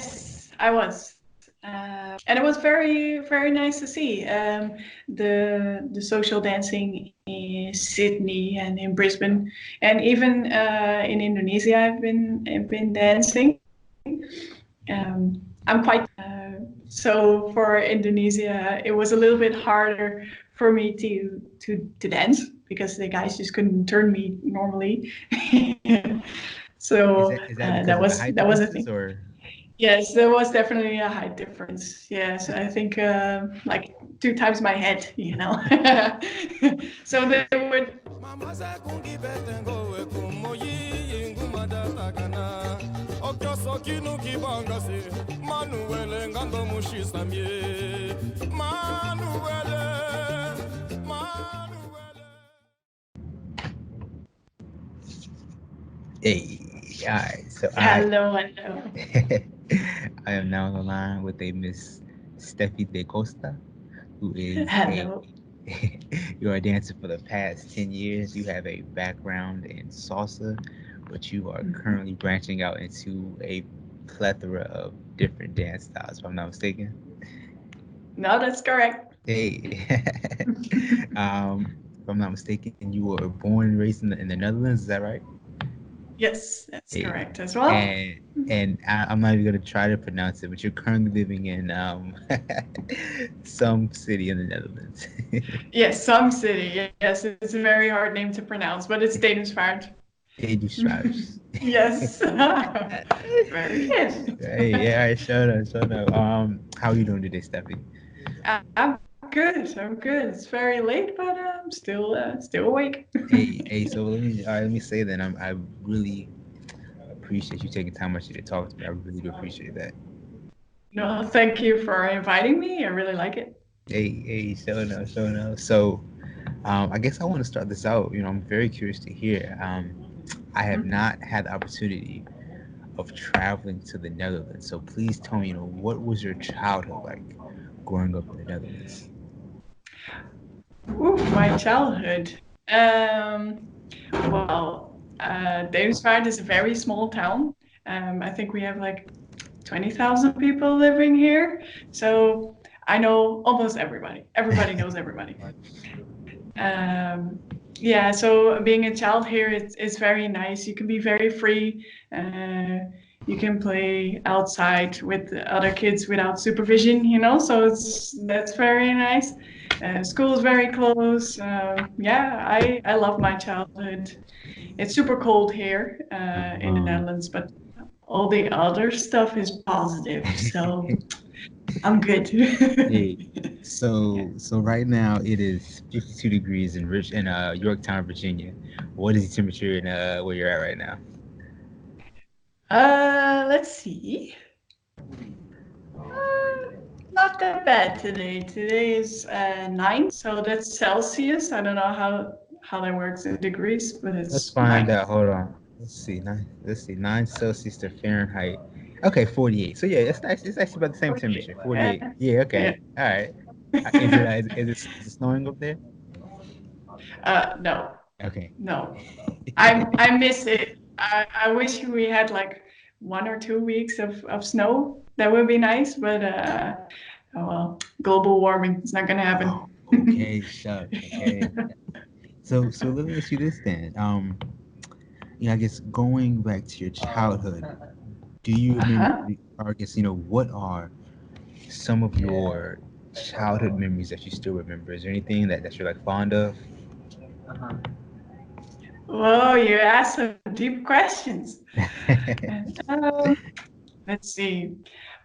Yes, I was. And it was very, very nice to see the social dancing in Sydney and in Brisbane, and even in Indonesia. I've been dancing. I'm quite so for Indonesia, it was a little bit harder for me to dance because the guys just couldn't turn me normally. Is So that because that of the was height that was a differences thing. or? Yes, there was definitely a height difference. Yes, I think like two times my head, you know. So they would. Hey, all right. So Hello, hello. I am now on the line with a Miss Steffie Da Costa, who is a Hello. you're a dancer for the past 10 years. You have a background in salsa, but you are Mhm. currently branching out into a plethora of different dance styles. If I'm not mistaken. No, that's correct. Hey, if I'm not mistaken, you were born and raised in the Netherlands. Is that right? Yes, that's Hey, correct as well. I'm not even gonna try to pronounce it, but you're currently living in some city in the Netherlands. Yes, some city. Yes, it's a very hard name to pronounce, but it's Denersvaart. Edustraus. Yes. Very good. Hey, yeah, I showed up, showed up. How are you doing today, Steffi? I'm good. I'm good. It's very late, but I'm still awake. Hey, so let me say that I really appreciate you taking time out to talk to me. I really do appreciate that. No, thank you for inviting me. I really like it. Hey, showing up, showing up. So, I guess I want to start this out. I'm very curious to hear. I have Mhm. not had the opportunity of traveling to the Netherlands. So please tell me, what was your childhood like growing up in the Netherlands? Ooh, my childhood. Well, Denersvaart is a very small town. I think we have like 20,000 people living here. So I know almost everybody. Everybody knows everybody. Um, yeah, so being a child here, it's very nice. You can be very free. You can play outside with the other kids without supervision, so that's very nice. School is very close. Yeah, I love my childhood. It's super cold here in the Um, Netherlands, but all the other stuff is positive, so I'm good. hey, Yeah. so right now it is 52 degrees in Yorktown, Virginia. What is the temperature in where you're at right now? Let's see. Not that bad today. Today is 9, so that's Celsius. I don't know how that works in degrees, but Let's it's find 9. out. Hold on. Let's see. 9 Celsius to Fahrenheit. Okay, 48. So yeah, it's actually about the same temperature. 48. 48. Yeah. Yeah. Okay. All right. Is it snowing up there? No, Okay. no. I miss it. I wish we had like 1 or 2 weeks of snow. That would be nice, but oh well, global warming. It's not gonna Oh, happen. okay, shucks. Okay. So let me ask you this then. I guess going back to your childhood, do you remember, Uh-huh. or I guess, what are some of your childhood memories that you still remember? Is there anything that you're like fond of? Whoa, you asked some deep questions. Um, let's see.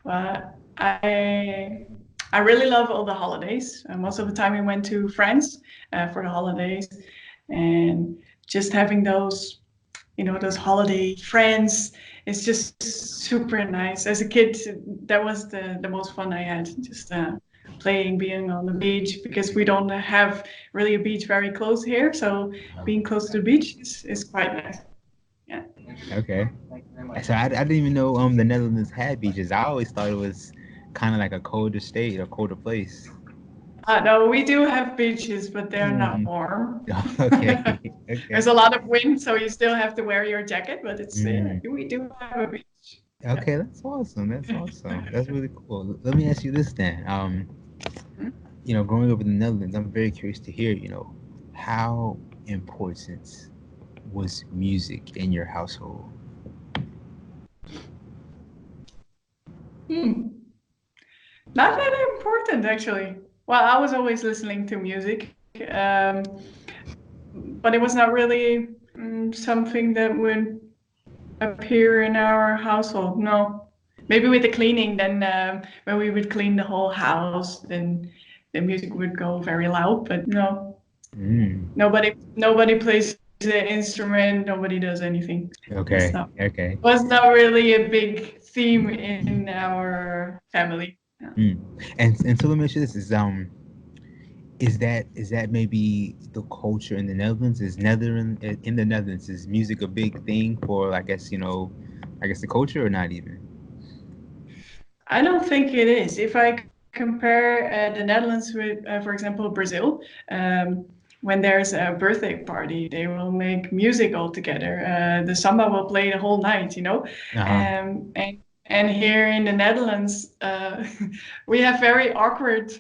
Well, I really love all the holidays. Most of the time, we went to France for the holidays, and just having those holiday friends is just super nice. As a kid, that was the most fun I had. Just playing, being on the beach because we don't have really a beach very close here. So being close to the beach is quite nice. Yeah. Okay. So I didn't even know the Netherlands had beaches. I always thought it was kind of like a colder state or colder place. No, we do have beaches, but they're not Mm. warm. Okay. Okay. There's a lot of wind, so you still have to wear your jacket, but it's Mm. we do have a beach. Yeah. Okay, that's awesome. That's awesome. That's really cool. Let me ask you this then. Growing up in the Netherlands, I'm very curious to hear, how important was music in your household? Hmm. Not that important, actually. Well, I was always listening to music, but it was not really something that would appear in our household. No, maybe with the cleaning. Then when we would clean the whole house, then the music would go very loud. But no, Mm, nobody plays the instrument. Nobody does anything. It's okay, not okay. was not really a big theme in our family. Yeah. Mm. And so let me ask you this: is that maybe the culture in the Netherlands? In the Netherlands is music a big thing for I guess the culture or not even? I don't think it is. If I compare the Netherlands with, for example, Brazil, um, when there's a birthday party, they will make music all together. The samba will play the whole night, Uh-huh. and here in the Netherlands, we have very awkward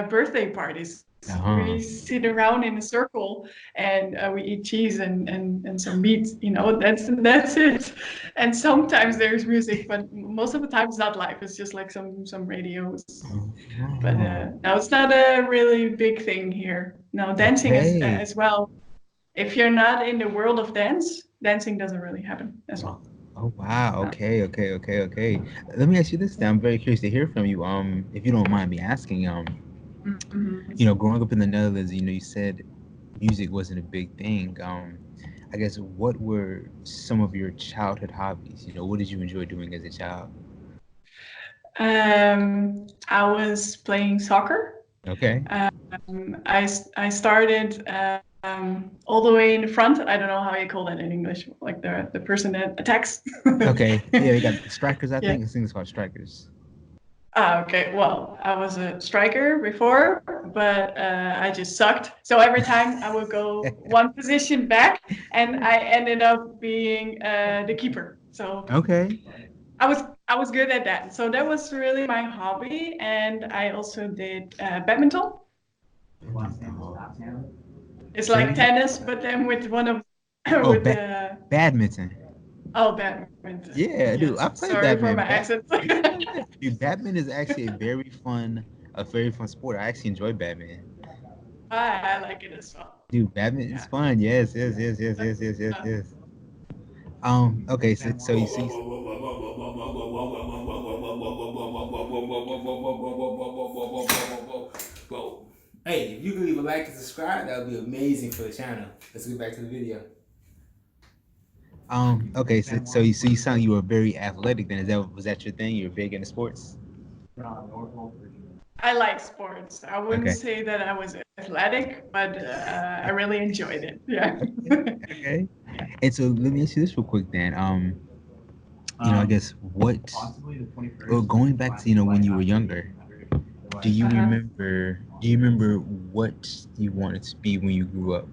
birthday parties. We Uh-huh. sit around in a circle and we eat cheese and some meat. That's it. And sometimes there's music, but most of the time it's not live. It's just like some radios. But Oh, no, it's not a really big thing here. No, dancing okay. as well. If you're not in the world of dance, dancing doesn't really happen as well. Oh wow. No. Okay, okay, okay, okay. Let me ask you this then. I'm very curious to hear from you. If you don't mind me asking, Mhm. growing up in the Netherlands, you said music wasn't a big thing. I guess what were some of your childhood hobbies? What did you enjoy doing as a child? I was playing soccer. Okay. I started all the way in the front. I don't know how you call that in English, like the person that attacks. Okay. Yeah, they got strikers, I Yeah. think. I think it's called strikers. Okay. Well, I was a striker before, but I just sucked. So every time I would go one position back, and I ended up being the keeper. So Okay. I was I was good at that. So that was really my hobby, and I also did badminton. It's Say it like again. tennis, but then with one of Oh, with the badminton. badminton. Yeah, dude, Yes. I play Sorry for my badminton. accent. You're good. Dude, badminton is actually a very fun sport. I actually enjoy badminton. I like it as well. Dude, badminton is Yeah. fun. Yes, yes, yes, yes, yes, yes, yes, Uh, yes. Okay, so you see. Hey, if you could leave a like and subscribe, that would be amazing for the channel. Let's get back to the video. Okay, so you sound you were very athletic then. Was that your thing? You were big into sports? I like sports. I wouldn't Okay. say that I was athletic, but I really enjoyed it. Yeah. Okay. Okay. And so let me ask you this real quick then. I guess going back to, when you were younger, Uh-huh. do you remember what you wanted to be when you grew up?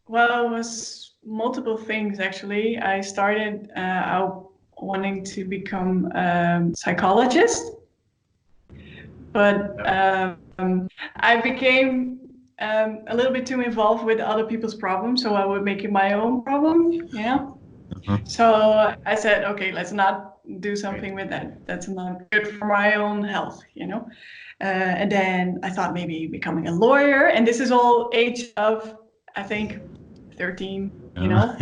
Well, it was multiple things actually. I started out wanting to become a psychologist, but I became a little bit too involved with other people's problems, so I would make it my own problem. Uh-huh. So I said, okay, let's not do something with that. That's not good for my own health. And then I thought maybe becoming a lawyer, and this is all age of, I think, 13, Uh,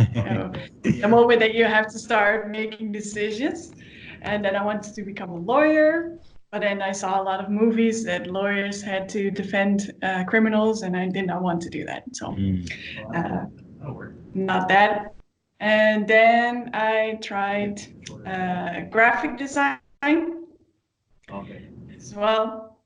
the moment that you have to start making decisions. And then I wanted to become a lawyer. But then I saw a lot of movies that lawyers had to defend criminals, and I did not want to do that. So, mm, uh, not that. And then I tried graphic design as well.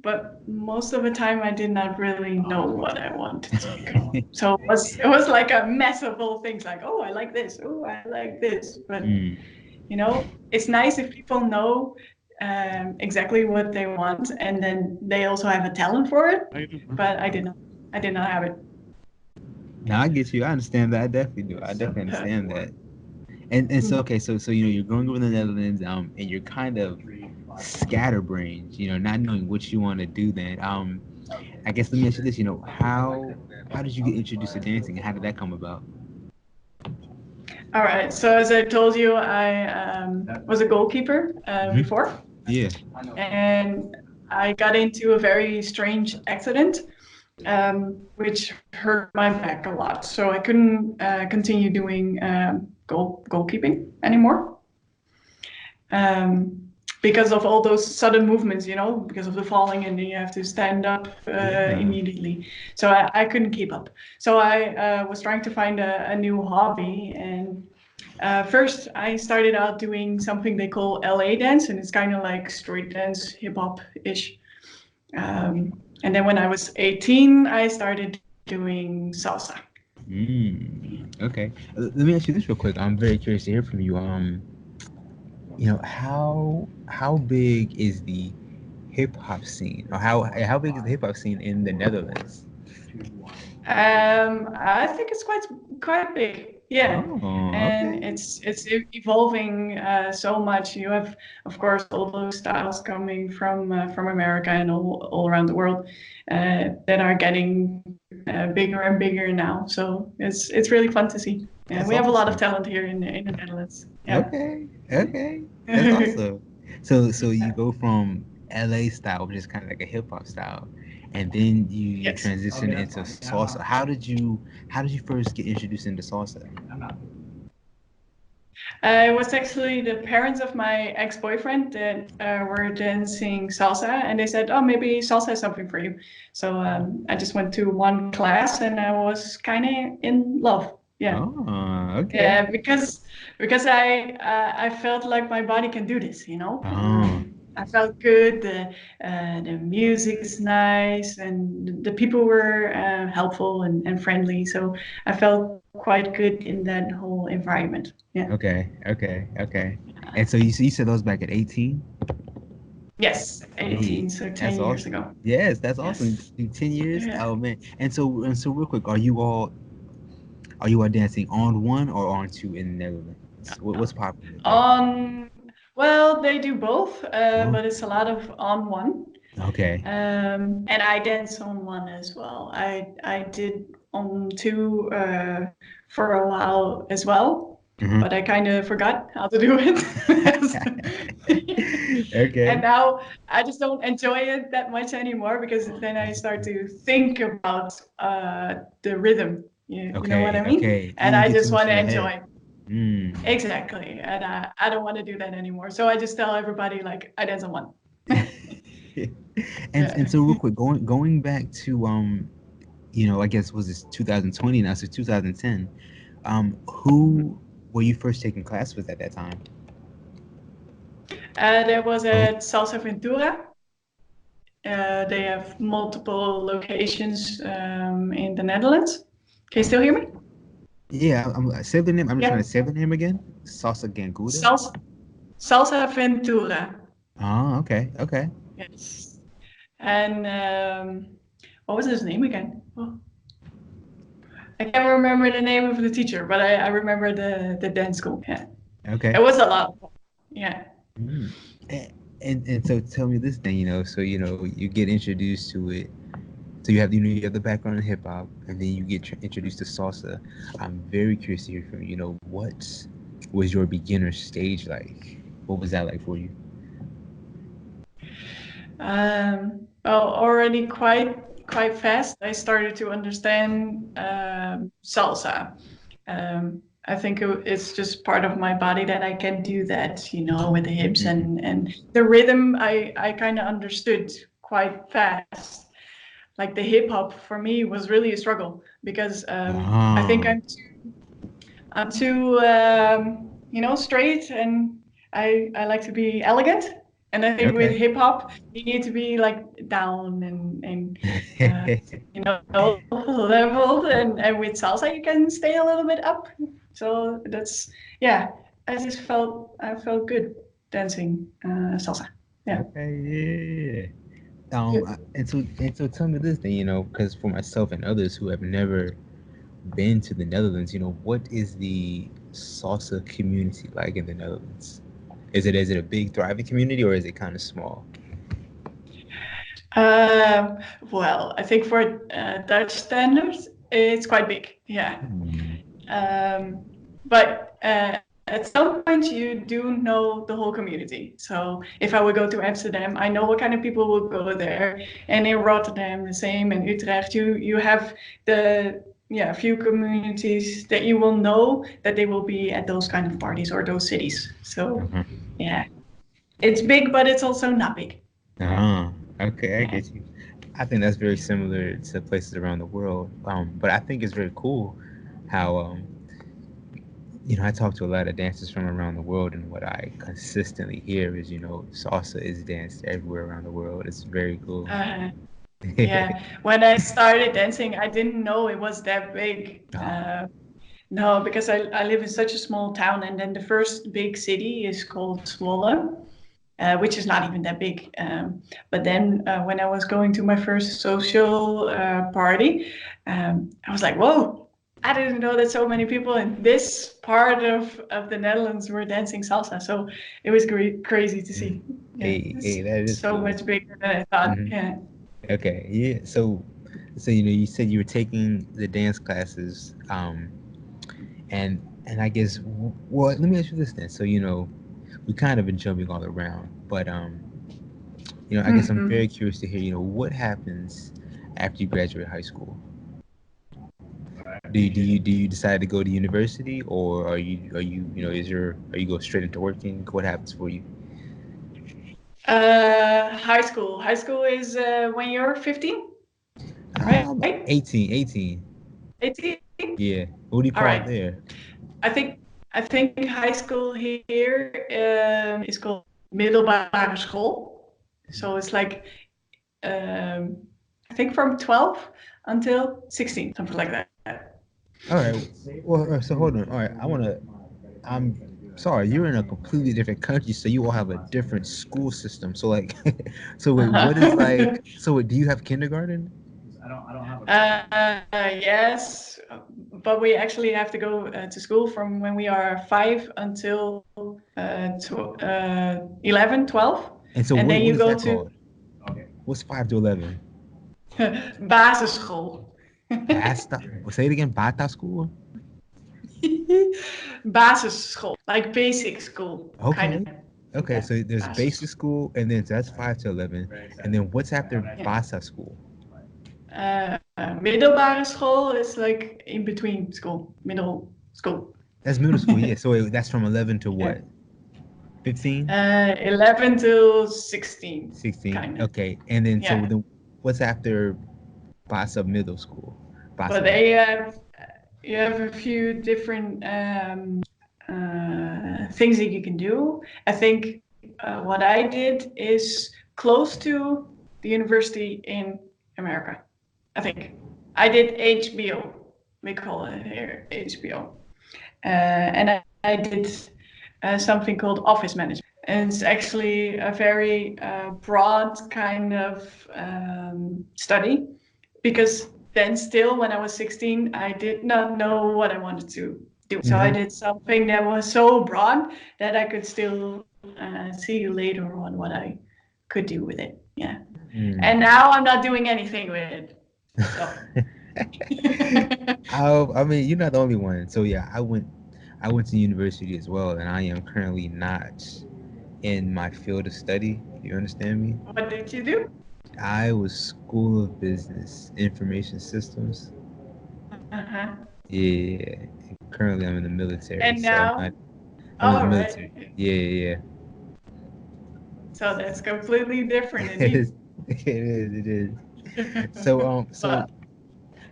But most of the time, I did not really know what I wanted to become. So it was like a mess of all things. Like, oh, I like this. Oh, I like this. But mm. it's nice if people know exactly what they want, and then they also have a talent for it. But I did not. I did not have it. Now I get you. I understand that. I definitely do. I definitely understand that. And so okay, so you're growing up in the Netherlands, and you're kind of scatterbrained, not knowing what you want to do. Then, I guess let me ask you this, how did you get introduced to dancing, and how did that come about? All right. So as I told you, I was a goalkeeper Hmm. before, Yeah. and I got into a very strange accident, which hurt my back a lot. So I couldn't continue doing goalkeeping anymore. Um, because of all those sudden movements, because of the falling, and then you have to stand up Yeah. immediately. So I couldn't keep up. So I was trying to find a new hobby. And first, I started out doing something they call LA dance, and it's kind of like street dance, hip hop ish. And then when I was 18, I started doing salsa. Okay. Let me ask you this real quick. I'm very curious to hear from you. How big is the hip hop scene, or how big is the hip hop scene in the Netherlands? I think it's quite big, yeah, Oh, and okay. it's evolving so much. You have, of course, all those styles coming from America and all around the world that are getting bigger and bigger now. So it's really fun to see. Yeah, That's we have a lot of awesome. talent here in the Netherlands. Yeah. Okay, okay, that's awesome. So you go from LA style, which is kind of like a hip hop style, and then you Yes. transition into salsa. How did you first get introduced into salsa? It was actually the parents of my ex-boyfriend that were dancing salsa, and they said, "Oh, maybe salsa is something for you." So I just went to one class, and I was kind of in love. Yeah, Oh, okay. yeah, because I felt like my body can do this. Oh, I felt good. The music is nice, and the people were helpful and friendly. So I felt quite good in that whole environment. Yeah. okay, okay, okay. And so you said those back at 18? Yes, Hey, 18, so that's 10 years awesome. ago. Yes, that's awesome. Yes. 10 years. Yeah. Oh man. And so real quick, are you all dancing on one or on two in the Netherlands? What's popular there? On, well, they do both, Oh, but it's a lot of on one. okay. And I dance on one as well. I did on two for a while as well, Hmm. but I kind of forgot how to do it. And Okay. now I just don't enjoy it that much anymore because then I start to think about the rhythm. You know what Okay. I mean? Okay. And You I get too just much want in to your head. enjoy. Mm. Exactly. And I don't want to do that anymore. So I just tell everybody like I dance on one. And Yeah. so real quick, going back to I guess was this 2020 now, so 2010. Who were you first taking class with at that time? There was Oh, at Salsa Ventura. They have multiple locations in the Netherlands. Can you still hear me? yeah. Say the name. I'm just trying Yeah. to say the name again. Salsa Ganguda. Salsa Ventura. Oh, okay. Okay. Yes. And what was his name again? Oh, I can't remember the name of the teacher, but I remember the dance school. Yeah. It Okay. was a lot of fun. Yeah. Mm. And so tell me this thing, so you get introduced to it. So you have the background in hip hop, and then you get introduced to salsa. I'm very curious to hear from you. What was your beginner stage like? What was that like for you? Well, already quite fast, I started to understand salsa. I think it's just part of my body that I can do that, with the hips Mm. and the rhythm. I kind of understood quite fast. Like the hip hop for me was really a struggle because I think Oh, I'm too straight, and I like to be elegant. And I think with okay. hip hop, you need to be like down and uh, leveled, and with salsa you can stay a little bit up. So that's, yeah. I felt good dancing salsa. Yeah. Okay, yeah. And so tell me this thing, because for myself and others who have never been to the Netherlands, what is the salsa community like in the Netherlands? Is it a big thriving community or is it kind of small? Um, well, I think for Dutch standards, it's quite big. Yeah. Hmm. But at some point, you do know the whole community. So if I would go to Amsterdam, I know what kind of people will go there. And in Rotterdam, the same. In Utrecht, you have the few communities that you will know that they will be at those kind of parties or those cities. So Uh-huh. yeah, it's big, but it's also not big. Uh-huh. Okay, I Yeah. get you. I think that's very similar to places around the world. But I think it's very cool how I talk to a lot of dancers from around the world, and what I consistently hear is, salsa is danced everywhere around the world. It's very cool. Uh, yeah. When I started dancing, I didn't know it was that big. Oh, No, because I live in such a small town, and then the first big city is called Zwolle, which is not even that big. But then when I was going to my first social party, I was like, whoa, I didn't know that so many people in this part of the Netherlands were dancing salsa. So it was crazy to see. Yeah, hey, it's that is so cool. much bigger than I thought. Hmm. Yeah. Okay, yeah. So you said you were taking the dance classes, and I guess, well, let me ask you this then. So we kind of been jumping all around, but I guess I'm Mhm. very curious to hear, what happens after you graduate high school. Do you decide to go to university, or are you are you go straight into working? What happens for you? High school. High school is when you're 15, right? 18. 18? Yeah. What do you All call it right. there? I think I think high school here is called middelbare school. So it's like um, I think from 12 until 16, something like that. All right. Well, so hold on. All right. I'm sorry. You're in a completely different country, so you all have a different school system. So like, so wait, what is like? So wait, do you have kindergarten? Yes, but we actually have to go to school from when we are 5 until 11, 12. And so And then what you is go that to called? What's 5 to 11? basisschool. Basta. Say it again. Bata school. Basisschool, like basic school, kind of. Okay. Okay. Yeah, So there's basic basisschool. school, and then so that's 5 to 11, and then what's after Yeah. Basa school? Middelbare school is like in between school, middle school. That's middle school. Yeah. So wait, that's from 11 to Yeah. what? 15? 11 to 16, 16. kind of. Okay. And then so Yeah. then what's after Basa middle school? But Basa. they have you have a few different things that you can do. I think what I did is close to the university in America. I think I did HBO. We call it here HBO, and I did something called office management. And it's actually a very broad kind of study because then still when I was 16, I did not know what I wanted to do. So I Hmm. did something that was so broad that I could still see later on what I could do with it. Yeah. And Mm. now I'm not doing anything with it. So. I mean, you're not the only one. So yeah, I went to university as well, and I am currently not in my field of study. You understand me? What did you do? I was School of Business, Information Systems. Uh-huh. Yeah. Currently, I'm in the military, And so now, I'm in the all military. right. Yeah, yeah, So that's completely different yeah. It indeed. is. It is. It is. So But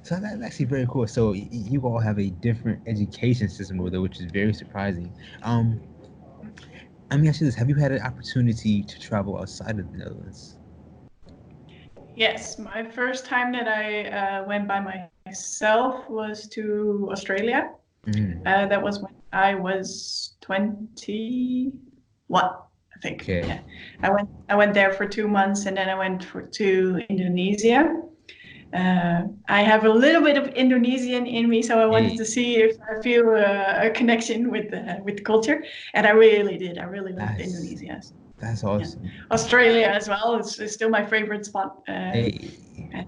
so that's actually very cool. So you all have a different education system over there, which is very surprising. Um, Let me ask you this: have you had an opportunity to travel outside of the Netherlands? yes, my first time that I went by myself was to Australia. Mm, That was when I was 21, I think. okay. Yeah, I went there for 2 months, and then I went to Indonesia. I have a little bit of Indonesian in me, so I wanted to Hey, see if I feel a connection with the culture, and I really did. I really loved that's Indonesia. that's Yeah, awesome. Australia as well. It's still my favorite spot. Hey, And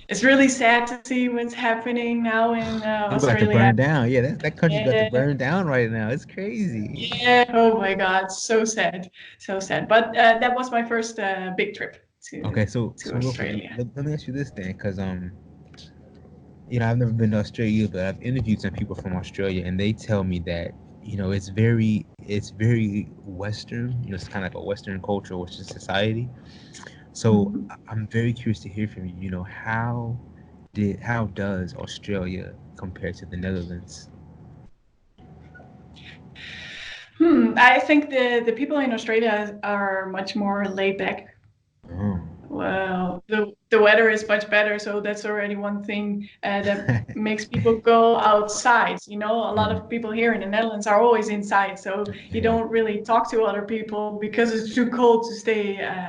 it's really sad to see what's happening now in we're about to burn Australia. down. Yeah, that country's about to Yeah, burn down right now. It's crazy. yeah. Oh my God, so sad, so sad. But that was my first big trip Okay, so real quick, Australia. let me ask you this then, because I've never been to Australia, but I've interviewed some people from Australia, and they tell me that it's very Western. It's kind of like a Western culture, Western society. So Mhm. I'm very curious to hear from you. How does Australia compare to the Netherlands? I think the people in Australia are much more laid back. Oh. Well, the weather is much better, so that's already one thing that makes people go outside. You know, a lot Mm, of people here in the Netherlands are always inside, so you yeah. don't really talk to other people because it's too cold to stay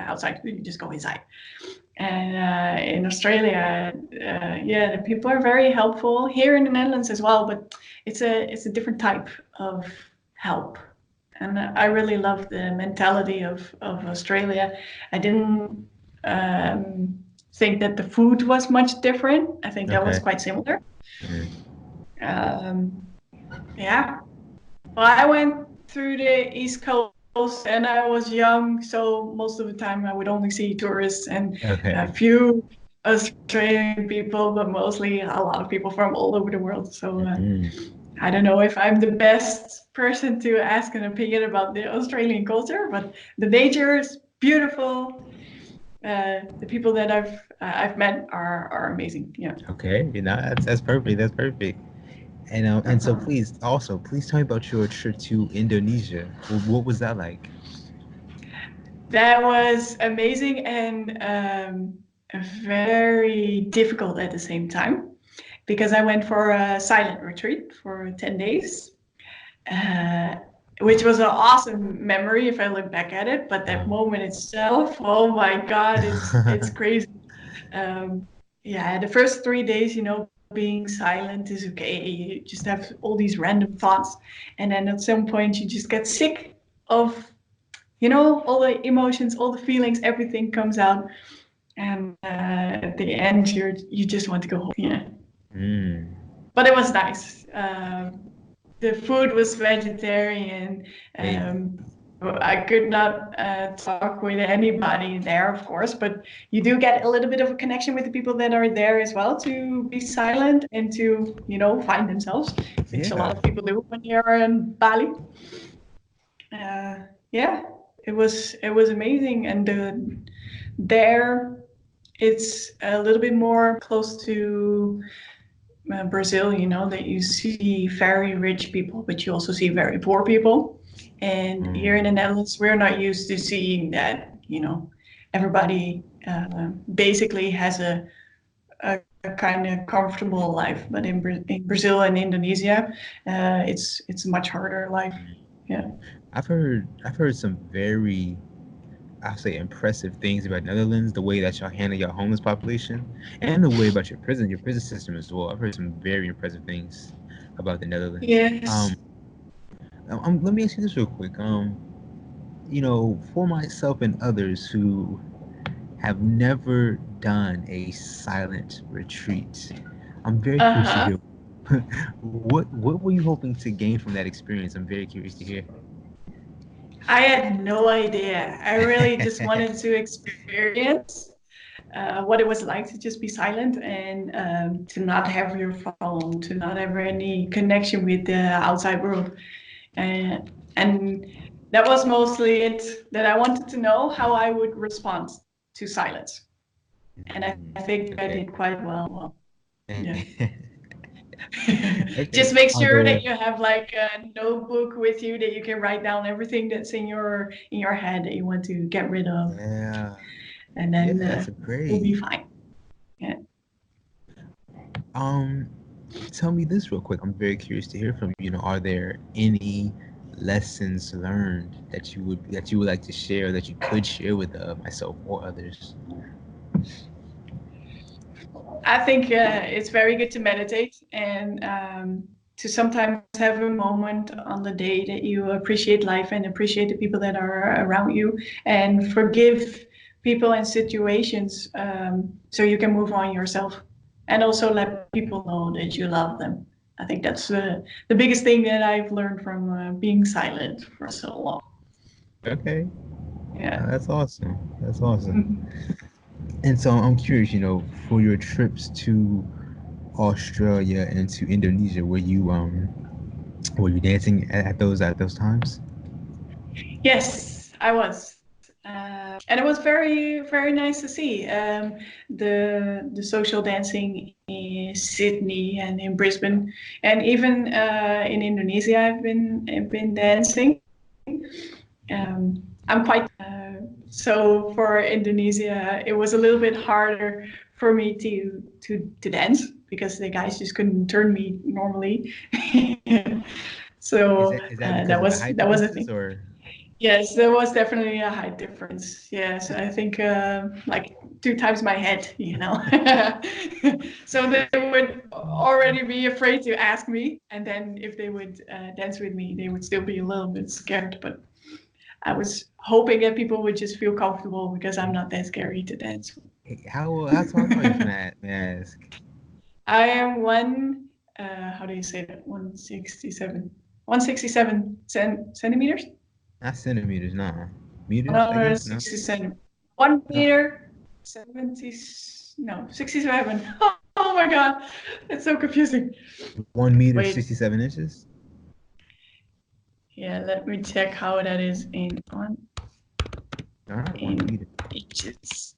outside. You just go inside. And in Australia, yeah, the people are very helpful. Here in the Netherlands as well, but it's a different type of help. And I really love the mentality of Australia. I didn't think that the food was much different. I think that was Okay. quite similar. Mm. Um, yeah. Well, I went through the East Coast and I was young, so most of the time I would only see tourists and a Okay. few Australian people, but mostly a lot of people from all over the world. So Mm. I don't know if I'm the best person to ask an opinion about the Australian culture, but the nature is beautiful. The people that I've met are amazing. Yeah. Okay. That's perfect. That's perfect. And so Uh-huh. please tell me about your trip to Indonesia. What was that like? That was amazing and very difficult at the same time because I went for a silent retreat for 10 days, uh, which was an awesome memory if I look back at it. But that moment itself, oh my God, it's crazy. Um, yeah, the first 3 days, being silent is okay. You just have all these random thoughts. And then at some point, you just get sick of all the emotions, all the feelings, everything comes out, and at the end, you just want to go home. Yeah, Mm. but it was nice. The food was vegetarian. Hey. I could not talk with anybody there, of course, but you do get a little bit of a connection with the people that are there as well to be silent and to, find themselves, which a lot Yeah. of people do when they are in Bali. Yeah, it was amazing, and there it's a little bit more close to Brazil. That you see very rich people, but you also see very poor people. And here in the Mm. Netherlands, we're not used to seeing that. Everybody basically has a kind of comfortable life, but in Brazil and Indonesia, it's a much harder life. Yeah. I've heard some very, I'll say, impressive things about Netherlands, the way that y'all handle your homeless population, and the way about your prison system as well. I've heard some very impressive things about the Netherlands. Yes. Let me ask you this real quick. For myself and others who have never done a silent retreat, I'm very curious to Uh-huh. hear what were you hoping to gain from that experience? I'm very curious to hear. I had no idea. I really just wanted to experience what it was like to just be silent and to not have your phone, to not have any connection with the outside world. And that was mostly it, that I wanted to know how I would respond to silence. And I think I Okay. did quite well. Yeah. Okay. Just make sure Although, that you have like a notebook with you that you can write down everything that's in your head that you want to get rid of, yeah, and yeah, then that's you'll be great. fine. Yeah. Um, Tell me this real quick. I'm very curious to hear from you. Are there any lessons learned that you would like to share, that you could share with myself or others? I think it's very good to meditate and to sometimes have a moment on the day that you appreciate life and appreciate the people that are around you and forgive people and situations so you can move on yourself and also let people know that you love them. I think that's the biggest thing that I've learned from being silent for so long. Okay. Yeah. That's awesome. That's awesome. And so I'm curious, for your trips to Australia and to Indonesia, were you dancing at those times? Yes, I was. And it was very, very nice to see the social dancing in Sydney and in Brisbane, and even in Indonesia. I've been dancing. I'm quite so for Indonesia. It was a little bit harder for me to dance because the guys just couldn't turn me normally. Is So that is that because that of the was height that was a differences thing. or? Yes, there was definitely a height difference. Yes, I think like 2 times my head. So they would already be afraid to ask me, and then if they would dance with me, they would still be a little bit scared. But I was hoping that people would just feel comfortable because I'm not that scary to dance. How tall are you, may I ask? I am how do you say that? 167 centimeters. Not centimeters, nah. Meters, I guess. No. 160 centimeters. 1 No. meter, 70, no, 67. Oh my God, it's so confusing. 1 meter, Wait, 67 inches. yeah, let me check how that is All right, one in meter inches.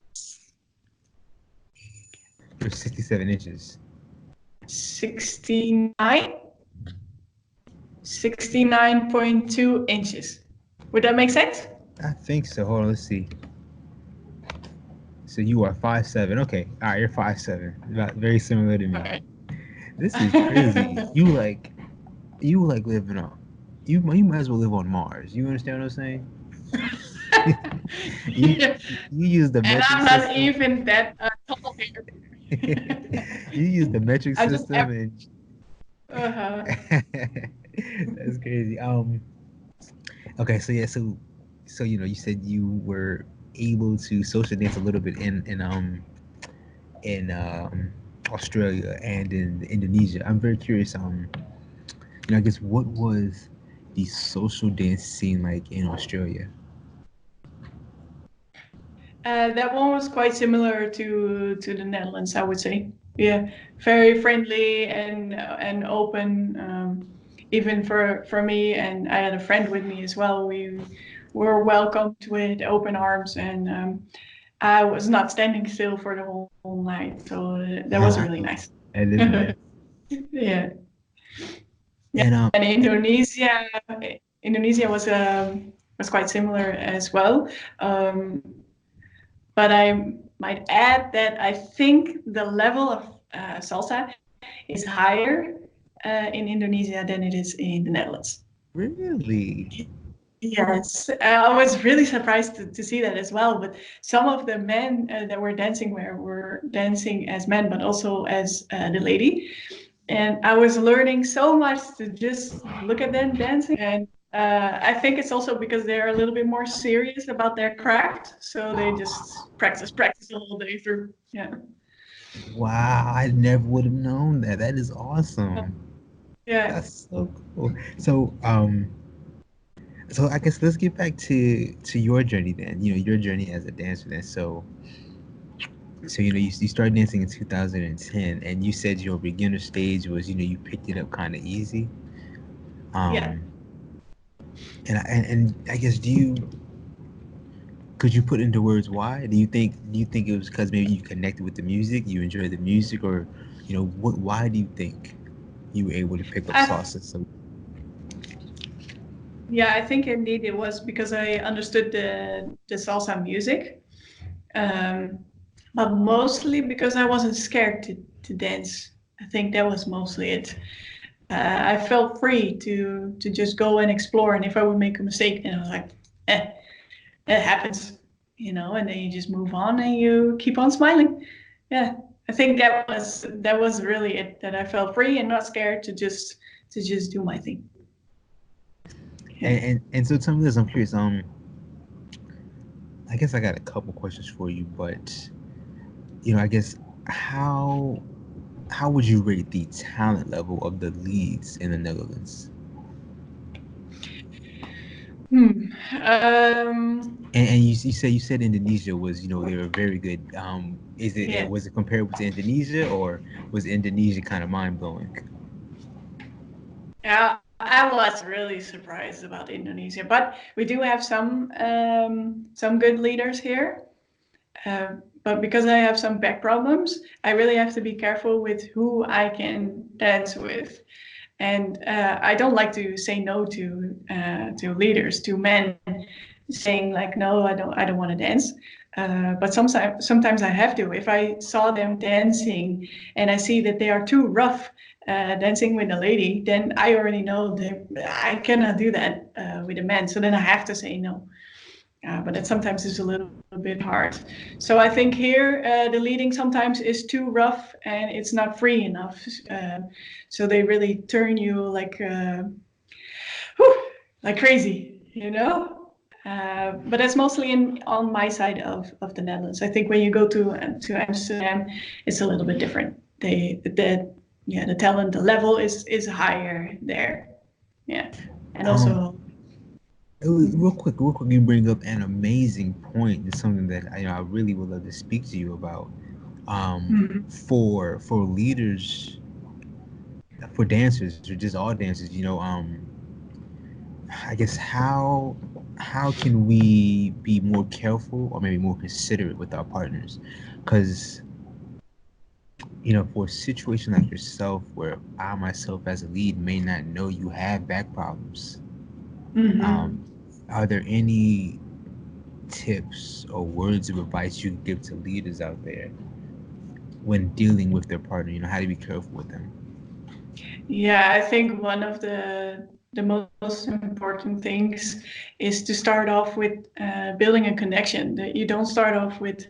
or 67 inches. 69, 69.2 inches. Would that make sense? I think so. Hold on, let's see. So you are 5'7". Okay, all right, you're 5'7". Very similar to All me. right. This is crazy. You like living on. You might as well live on Mars. You understand what I'm saying? you Yeah. you use the And metric I'm not system. even that tall here. You use the metric I just system and uh-huh. that's crazy. Okay, so yeah, so you said you were able to social dance a little bit in Australia and in Indonesia. I'm very curious. I guess what was the social dance scene like in Australia? That one was quite similar to the Netherlands, I would say. Yeah, very friendly and open. Even for me, and I had a friend with me as well. We were welcomed with open arms, and I was not standing still for the whole night. So that was really nice. That is nice. Yeah, yeah. And And Indonesia was quite similar as well. Um, But I might add that I think the level of salsa is higher in Indonesia than it is in the Netherlands. really, Yes, I was really surprised to see that as well. But some of the men that were dancing were dancing as men, but also as the lady. And I was learning so much to just look at them dancing. And I think it's also because they're a little bit more serious about their craft. So they just practice the whole day through. Yeah. wow! I never would have known that. That is awesome. Yeah. That's so cool. So I guess let's get back to your journey then. Your journey as a dancer then. So you started dancing in 2010, and you said your beginner stage was you picked it up kind of easy. Yeah. Um, and I guess could you put into words why? Do you think it was because maybe you connected with the music, you enjoyed the music, or why do you think you were able to pick up I, salsa? So yeah, I think indeed it was because I understood the salsa music. Um, but mostly because I wasn't scared to dance. I think that was mostly it. I felt free to just go and explore. And if I would make a mistake, then I was like, it happens, and then you just move on and you keep on smiling. Yeah, I think that was really it. That I felt free and not scared to just do my thing. Yeah. And so tell me this, I'm curious. I guess I got a couple questions for you, but I guess how how would you rate the talent level of the leads in the Netherlands? Hmm. Um, And you said Indonesia was, they were very good. yeah. Was it comparable to Indonesia, or was Indonesia kind of mind blowing? Yeah, I was really surprised about Indonesia, but we do have some good leaders here. But because I have some back problems, I really have to be careful with who I can dance with. And I don't like to say no to leaders, to men, saying like, no, I don't want to dance. But sometimes I have to. If I saw them dancing and I see that they are too rough dancing with a lady, then I already know that I cannot do that with a man. So then I have to say no. But it sometimes is a little bit hard. So I think here the leading sometimes is too rough and it's not free enough. So they really turn you whew, like crazy, you know. But that's mostly on my side of the Netherlands. I think when you go to Amsterdam, it's a little bit different. The talent, the level is higher there. Yeah, and Um, also. real quick, you bring up an amazing point. It's something that I really would love to speak to you about. Mhm. For leaders, for dancers, or just all dancers, I guess how can we be more careful or maybe more considerate with our partners? Because for a situation like yourself, where I myself as a lead may not know you have back problems, um, Mhm. are there any tips or words of advice you could give to leaders out there when dealing with their partner? How to be careful with them. Yeah, I think one of the most important things is to start off with building a connection. That you don't start off with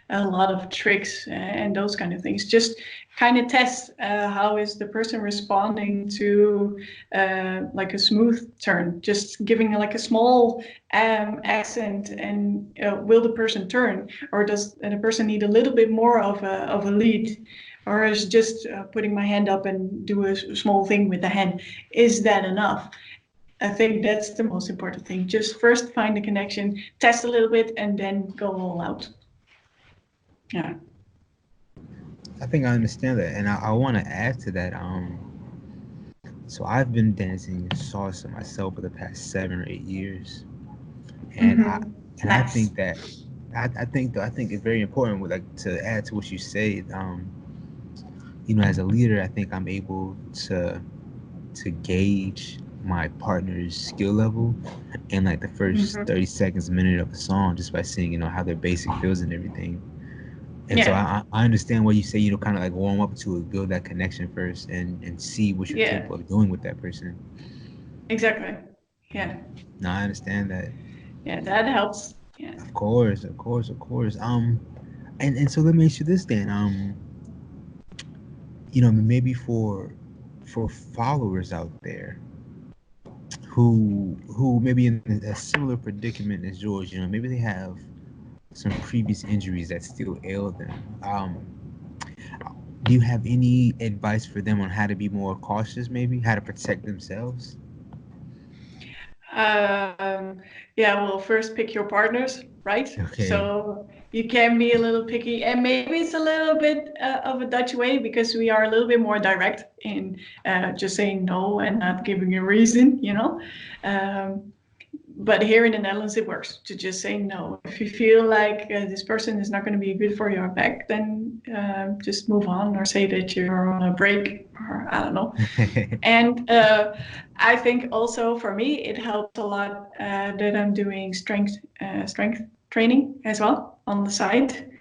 a lot of tricks and those kind of things. Just kind of test how is the person responding to like a smooth turn. Just giving like a small accent, and will the person turn, or does the person need a little bit more of a lead? Or is just putting my hand up and do a small thing with the hand, is that enough? I think that's the most important thing. Just first find the connection, test a little bit, and then go all out. Yeah. I think I understand that, and I want to add to that. So I've been dancing salsa myself for the past 7 or 8 years, and I Mm-hmm. and I Nice. think that I think it's very important. With, like, to add to what you say, as a leader, I think I'm able to gauge my partner's skill level in like the first Mm-hmm. 30 seconds, a minute of a song, just by seeing how their basic feels and everything. And so Yeah. I understand what you say, kind of like warm up to it, build that connection first, and see what you're Yeah. capable of doing with that person. Exactly. Yeah. No, I understand that. Yeah. That helps. Yeah. Of course, of course, of course. And so let me ask you this then. Maybe for followers out there who maybe in a similar predicament as yours, maybe they have some previous injuries that still ail them. Do you have any advice for them on how to be more cautious, maybe how to protect themselves? Um, yeah, well, first pick your partners, right? Okay. So you can be a little picky, and maybe it's a little bit of a Dutch way because we are a little bit more direct in just saying no and not giving a reason. Um, but here in the Netherlands, it works to just say no. If you feel like this person is not going to be good for your back, then just move on or say that you're on a break, or I don't know. And I think also for me, it helps a lot that I'm doing strength training as well on the side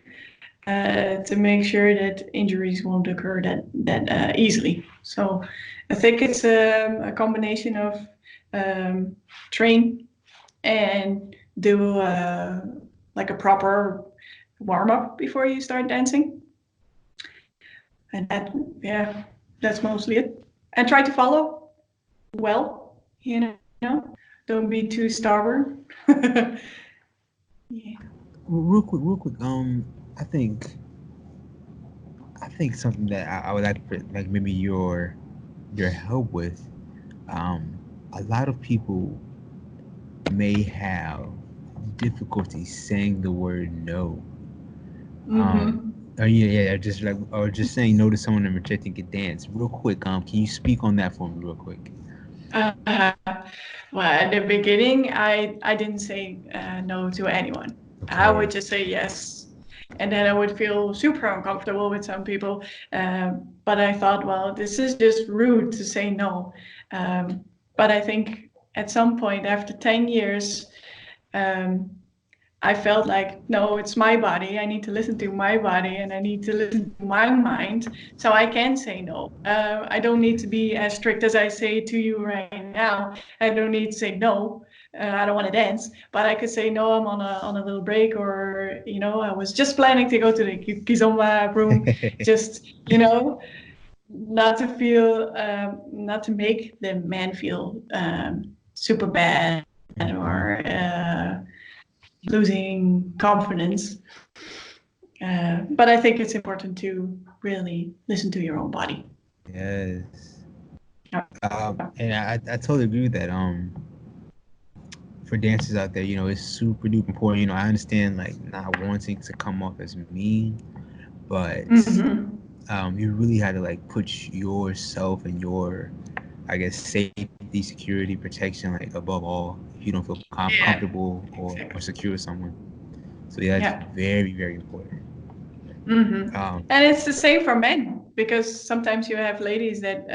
to make sure that injuries won't occur that easily. So I think it's a combination of train and do like a proper warm up before you start dancing. And yeah, that's mostly it. And try to follow well, don't be too stubborn. Yeah. Real quick. I think I think something that I would like maybe your help with. Um, a lot of people may have difficulty saying the word no. Um, Mm-hmm. or yeah, or just saying no to someone and rejecting a dance. Real quick, can you speak on that for me, real quick? Uh, well, at the beginning, I didn't say no to anyone. I would Okay. just say yes, and then I would feel super uncomfortable with some people. But I thought, well, this is just rude to say no. But I think at some point, after 10 years, um, I felt like, no, it's my body. I need to listen to my body and I need to listen to my mind so I can say no. I don't need to be as strict as I say to you right now. I don't need to say no. I don't want to dance, but I could say no. I'm on a little break, or I was just planning to go to the Kizomba room, just not to feel, not to make the man feel super bad Mhm. or losing confidence. But I think it's important to really listen to your own body. Yes. Yeah. And I totally agree with that. For dancers out there, it's super duper important. I understand like not wanting to come off as mean, but Mm-hmm. you really had to like put yourself and your, I guess, safety, security, protection like above all. If you don't feel Yeah, comfortable or exactly. secure with someone, so yeah, that's Yeah. very very important. Mm-hmm. Um, And it's the same for men, because sometimes you have ladies that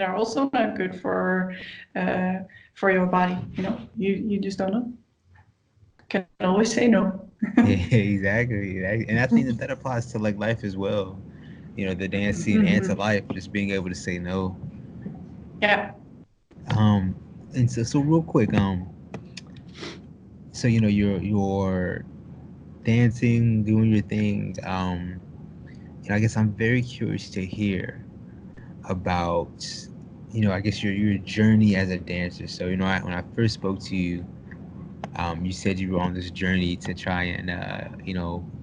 are also not good uh, for your body. You just don't know. Can always say no. yeah, exactly. And I think that applies to like life as well. The dance scene and to Mm-hmm. life, just being able to say no. Yeah. Um, and so real quick, so you're dancing, doing your thing. I guess I'm very curious to hear about, I guess your journey as a dancer. So when I first spoke to you, you said you were on this journey to try and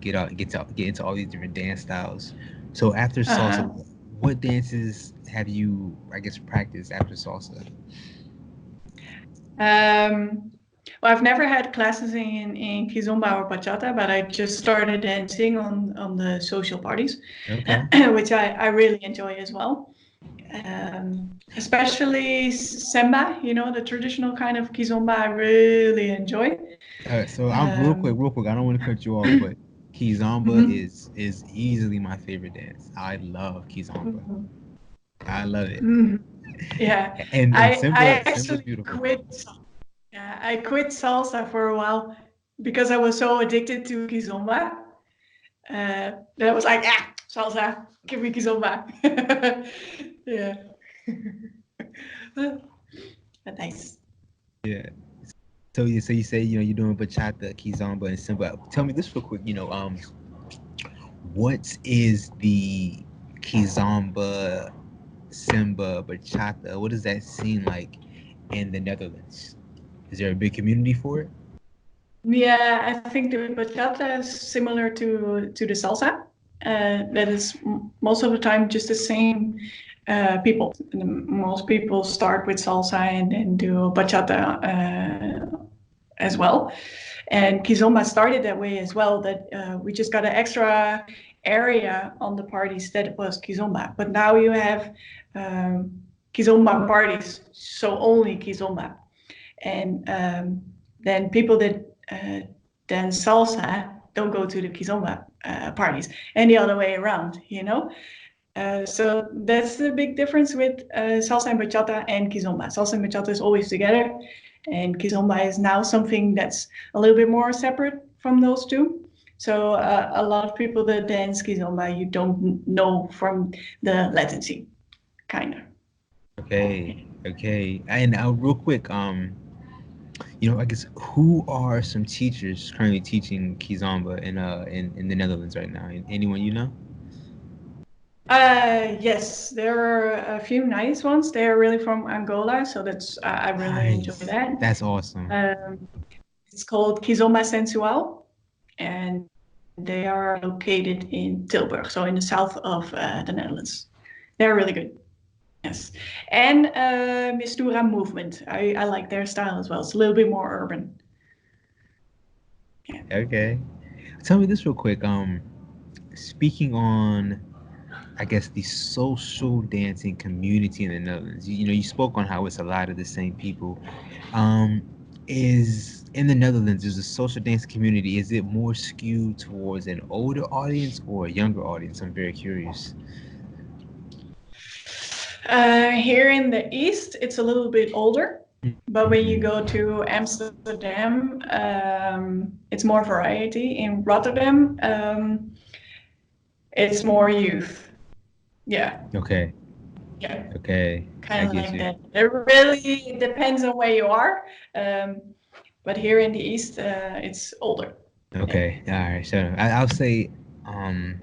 get into all these different dance styles. So after salsa, Uh-huh. what dances have you, I guess, practiced after salsa? Um, well, I've never had classes in Kizomba or Bachata, but I just started dancing on the social parties, Okay. which I really enjoy as well. Especially Semba, the traditional kind of Kizomba, I really enjoy. So I'm Um, real quick. I don't want to cut you off, but Kizomba mhm, is easily my favorite dance. I love Kizomba. mhm, I love it. mhm. Yeah, And I Simba's actually beautiful. quit. Yeah, I quit salsa for a while because I was so addicted to Kizomba. Then I was like, salsa, give me Kizomba. Yeah. But nice. Yeah. So you say you're doing bachata, kizomba, and simba. Tell me this real quick. What is the kizomba, simba, bachata? What does that seem like in the Netherlands? Is there a big community for it? Yeah, I think the bachata is similar to the salsa. That is most of the time just the same people. Most people start with salsa and then do bachata as well. And Kizomba started that way as well. That we just got an extra area on the parties that was Kizomba. But now you have Kizomba parties, so only Kizomba. And then people that dance salsa don't go to the Kizomba parties, and the other way around. So that's the big difference with salsa and bachata and kizomba. Salsa and bachata is always together, and kizomba is now something that's a little bit more separate from those two. So a lot of people that dance kizomba you don't know from the Latin scene, kind of. Okay, okay. And real quick, I guess who are some teachers currently teaching kizomba in the Netherlands right now? Anyone you know? Yes, there are a few nice ones. They are really from Angola, so that's I really enjoy Nice. that. That's awesome. Um, it's called Kizomba Sensual, and they are located in Tilburg, so in the south of the Netherlands. They're really good. Yes, and Mistura Movement. I like their style as well. It's a little bit more urban. Yeah. Okay. Tell me this real quick. Speaking on, I guess, the social dancing community in the Netherlands. You spoke on how it's a lot of the same people. Um, is in the Netherlands, is the social dance community, is it more skewed towards an older audience or a younger audience? I'm very curious. Here in the east, it's a little bit older, but when you Mhm. go to Amsterdam, it's more variety. In Rotterdam, it's more youth. Yeah, Okay. yeah, Okay. I kind of get like you. that. It really depends on where you are, um, but here in the east, it's older. Yeah. Okay. All right. So I'll say, um,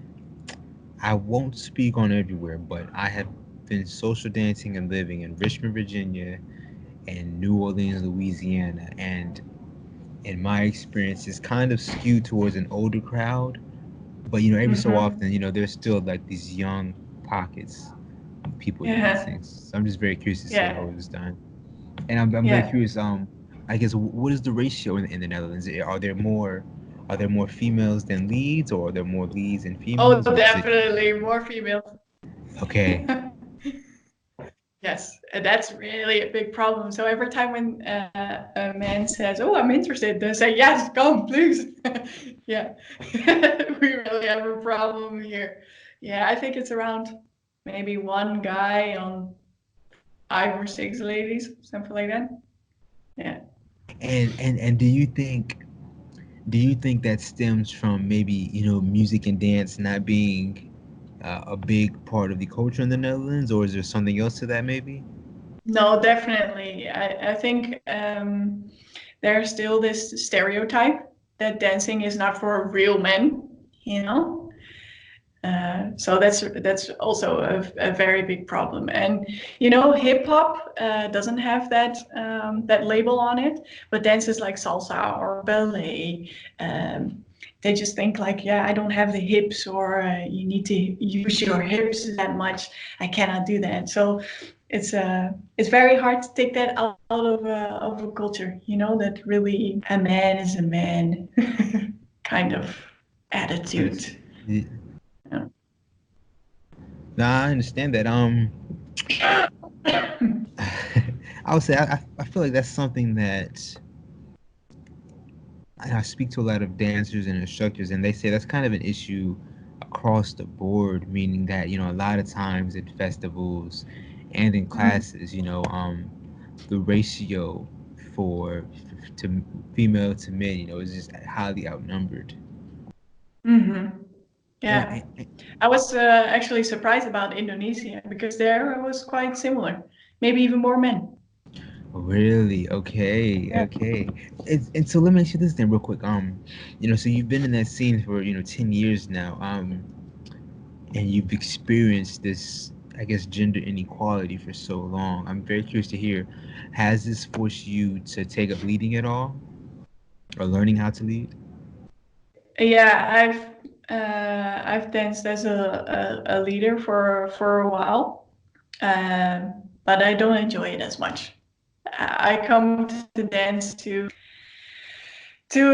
I won't speak on everywhere, but I have been social dancing and living in Richmond, Virginia, and New Orleans, Louisiana, and in my experience, it's kind of skewed towards an older crowd. But every so Mm-hmm. often, there's still like these young pockets of people Yeah, dancing. So I'm just very curious to see how yeah, it was done. And I'm very yeah. curious. I guess what is the ratio in the Netherlands? Are there more females than leads, or are there more leads and Oh, females, or is it definitely more females. okay? Yes, and that's really a big problem. So every time when a man says, "Oh, I'm interested," they say, "Yes, come, please." Yeah, we really have a problem here. Yeah, I think it's around maybe one guy on 5 or 6 ladies, something like that. Yeah. And do you think that stems from maybe music and dance not being a big part of the culture in the Netherlands, or is there something else to that maybe? No, definitely. I think there's still this stereotype that dancing is not for real men, you know? So that's also a very big problem. And hip hop doesn't have that label on it, but dances like salsa or ballet, um, they just think like, yeah, I don't have the hips, or you need to use your hips that much. I cannot do that. So it's very hard to take that out of a culture, that really a man is a man kind of attitude. Yes. Y- Yeah. Nah, I understand that. I would say I feel like that's something that I speak to a lot of dancers and instructors, and they say that's kind of an issue across the board, meaning that a lot of times in festivals and in classes, the ratio for to female to men, is just highly outnumbered. Hmm. And, Yeah, I was actually surprised about Indonesia because there it was quite similar. Maybe even more men. really, okay, Yeah. okay. And so let me ask you this then, real quick. So you've been in that scene for 10 years now. And you've experienced this, I guess, gender inequality for so long. I'm very curious to hear, has this forced you to take up leading at all, or learning how to lead? Yeah, I've danced as a leader for a while, but I don't enjoy it as much. I come to dance to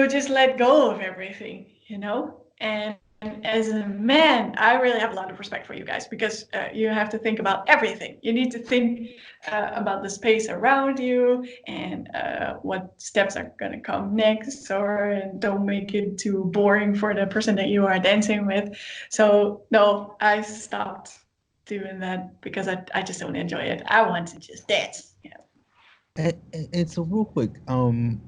just let go of everything, And as a man, I really have a lot of respect for you guys because you have to think about everything. You need to think about the space around you and what steps are going to come next, or don't make it too boring for the person that you are dancing with. So, no, I stopped doing that because I just don't enjoy it. I want to just dance. Yeah. And so, real quick, I'm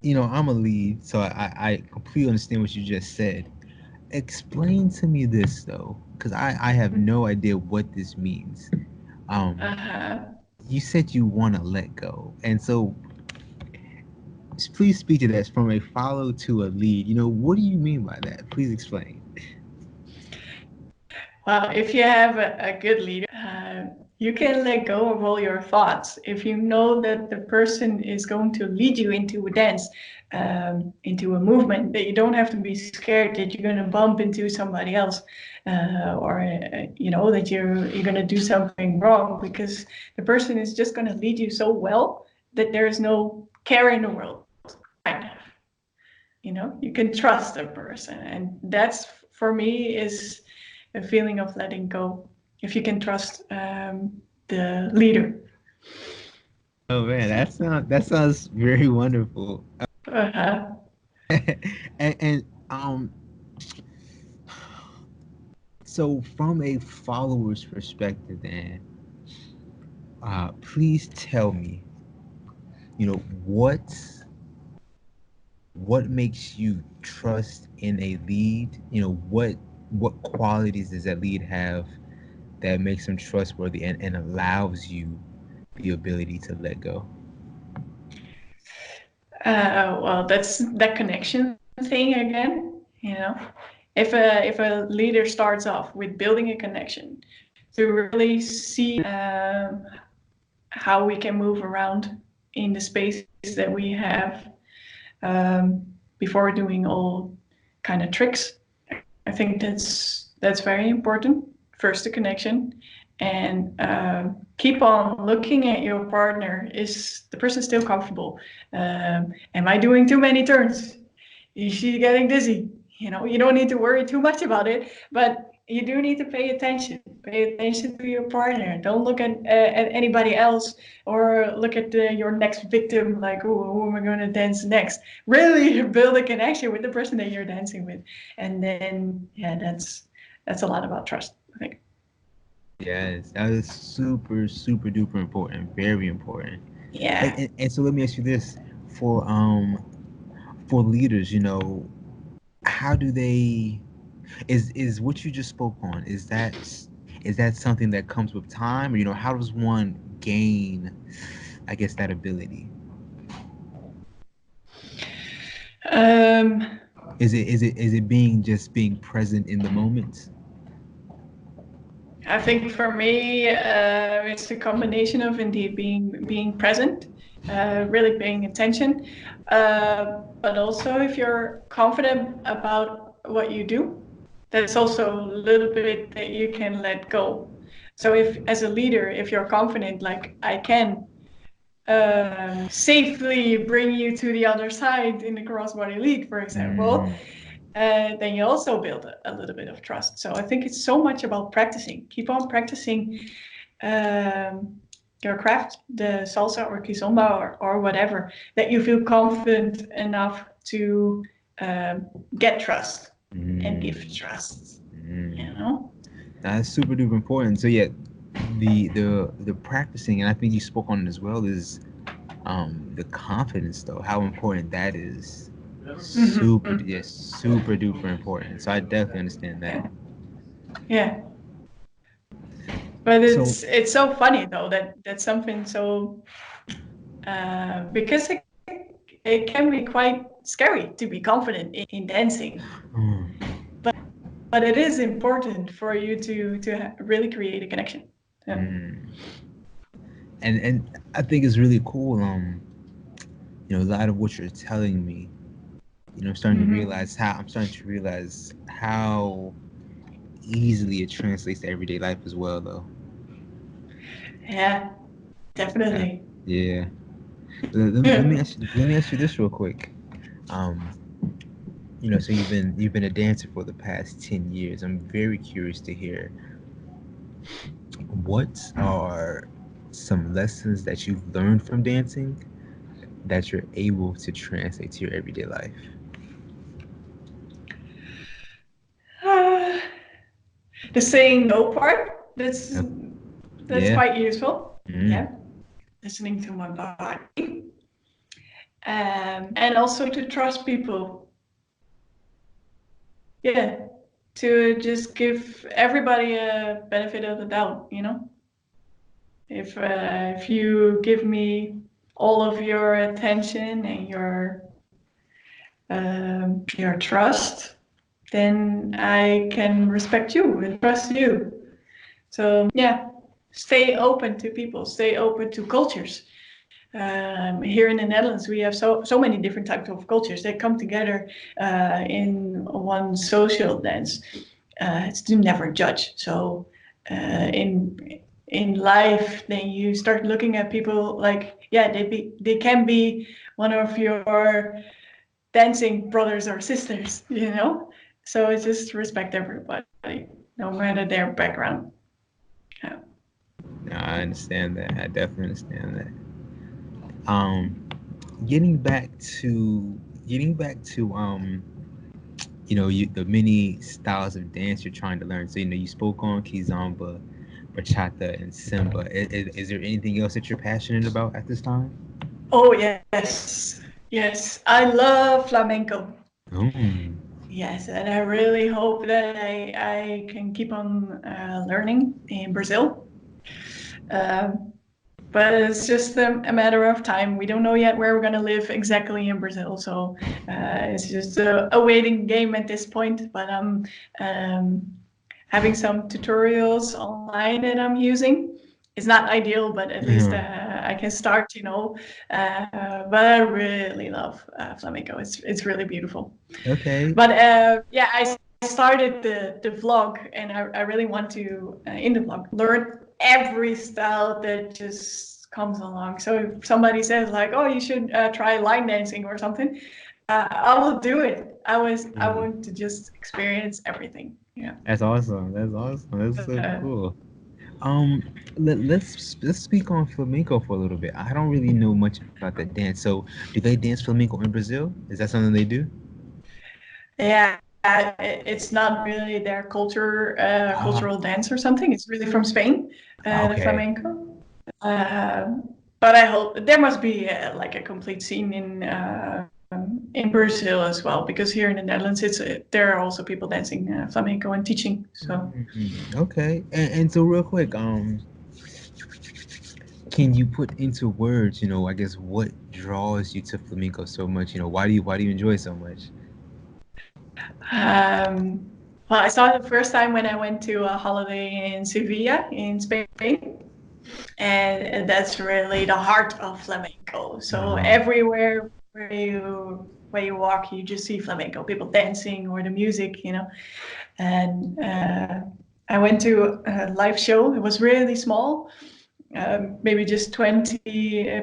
a lead, so I completely understand what you just said. Explain to me this though, because I have no idea what this means. Um, Uh-huh. you said you want to let go, and so please speak to that from a follow to a lead. What do you mean by that? Please explain. Well, if you have a good leader, you can let go of all your thoughts. If you know that the person is going to lead you into a dance, into a movement, that you don't have to be scared that you're going to bump into somebody else, or that you're going to do something wrong, because the person is just going to lead you so well that there is no care in the world. Kind of, you can trust a person, and that's for me is a feeling of letting go. If you can trust the leader. Oh man, that sounds very wonderful. Uh-huh. And so from a follower's perspective, then, please tell me, what makes you trust in a lead? What qualities does that lead have that makes them trustworthy and allows you the ability to let go? Well, that's that connection thing again. If a leader starts off with building a connection to really see how we can move around in the space that we have, before doing all kind of tricks. I think that's very important. First, the connection, and keep on looking at your partner. Is the person still comfortable? Am I doing too many turns? Is she getting dizzy? You don't need to worry too much about it, but you do need to pay attention. Pay attention to your partner. Don't look at anybody else, or look at your next victim, like, oh, who am I going to dance next? Really build a connection with the person that you're dancing with, and then yeah, that's a lot about trust, I think. Yes, that is super, super duper important, very important. And, Yeah. and, and so let me ask you this: for leaders, how do they is what you just spoke on? Is that something that comes with time, or how does one gain, I guess, that ability? Um, Is it being present in the moment? I think for me, it's a combination of indeed being present, really paying attention, but also if you're confident about what you do, that's also a little bit that you can let go. So if, as a leader, if you're confident, like I can safely bring you to the other side in the crossbody lead, for example, Mm, then you also build a little bit of trust. So I think it's so much about practicing. Keep on practicing your craft, the salsa or kizomba or whatever, that you feel confident enough to get trust and give mm, trust. You mm. know? That's super duper important. So yeah, the practicing, and I think you spoke on it as well, is the confidence, though, how important that is. Super, Mm-hmm. yes, super duper important. So I definitely understand Yeah. that. Yeah. But So it's so funny though that that's something so because it can be quite scary to be confident in dancing, mm, but it is important for you to really create a connection. Yeah. mm. and I think it's really cool. A lot of what you're telling me, Mm-hmm. I'm starting to realize how easily it translates to everyday life as well, though. Yeah, Yeah. definitely. Yeah. Let me ask you this real quick. Um, so you've been a dancer for the past 10 years. I'm very curious to hear what are some lessons that you've learned from dancing that you're able to translate to your everyday life. Uh, the saying no part, Yep. that's Yeah. quite useful. Mm. Yeah, listening to my body, and also to trust people. Yeah, to just give everybody a benefit of the doubt. If you give me all of your attention and your trust, then I can respect you and trust you. So yeah, stay open to people, stay open to cultures. Here in the Netherlands, we have so many different types of cultures that come together in one social dance. It's to never judge. So in life, then you start looking at people like, yeah, they can be one of your dancing brothers or sisters, you know. So I just respect everybody, no matter their background. Yeah. No, I understand that. I definitely understand that. Um, getting back to the many styles of dance you're trying to learn. So you spoke on Kizomba, Bachata, and Semba. Is there anything else that you're passionate about at this time? Oh yes, yes. I love flamenco. Mm. Yes, and I really hope that I can keep on learning in Brazil. Um, but it's just a matter of time. We don't know yet where we're going to live exactly in Brazil, so it's just a waiting game at this point. But I'm having some tutorials online that I'm using. It's not ideal, but at least Yeah. I can start, you know. But I really love flamenco. It's really beautiful. Okay. But yeah, I started the vlog, and I really want to in the vlog learn every style that just comes along. So if somebody says like, "Oh, you should try line dancing or something," I will do it. I Mm. want to just experience everything. Yeah. That's awesome. That's awesome. That's so Uh, cool. Um, let's speak on flamenco for a little bit. I don't really know much about that dance. So, do they dance flamenco in Brazil? Is that something they do? yeah, it's not really their Ah, cultural dance or something. It's really from Spain, the okay. flamenco. But I hope there must be like a complete scene in Brazil as well, because here in the Netherlands, there are also people dancing flamenco and teaching. So Okay. And so real quick, can you put into words, I guess what draws you to flamenco so much? Why do you enjoy it so much? well, I saw it the first time when I went to a holiday in Sevilla in Spain, and that's really the heart of flamenco. So Uh-huh. everywhere where you walk, you just see flamenco, people dancing or the music, you know. And I went to a live show. It was really small, maybe just 20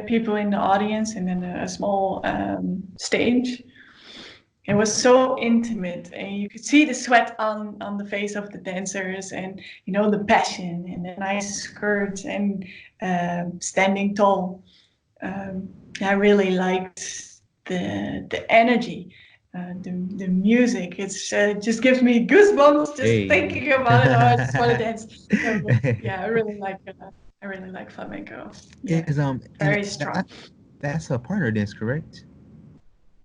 people in the audience, and then a small stage. It was so intimate, and you could see the sweat on the face of the dancers, and you know the passion and the nice skirts and standing tall. I really liked the energy, the music. It just gives me goosebumps just Hey. thinking about it. Oh, I just want to dance. So yeah, I really like flamenco. Yeah, Is and very strong. that's a partner dance, correct?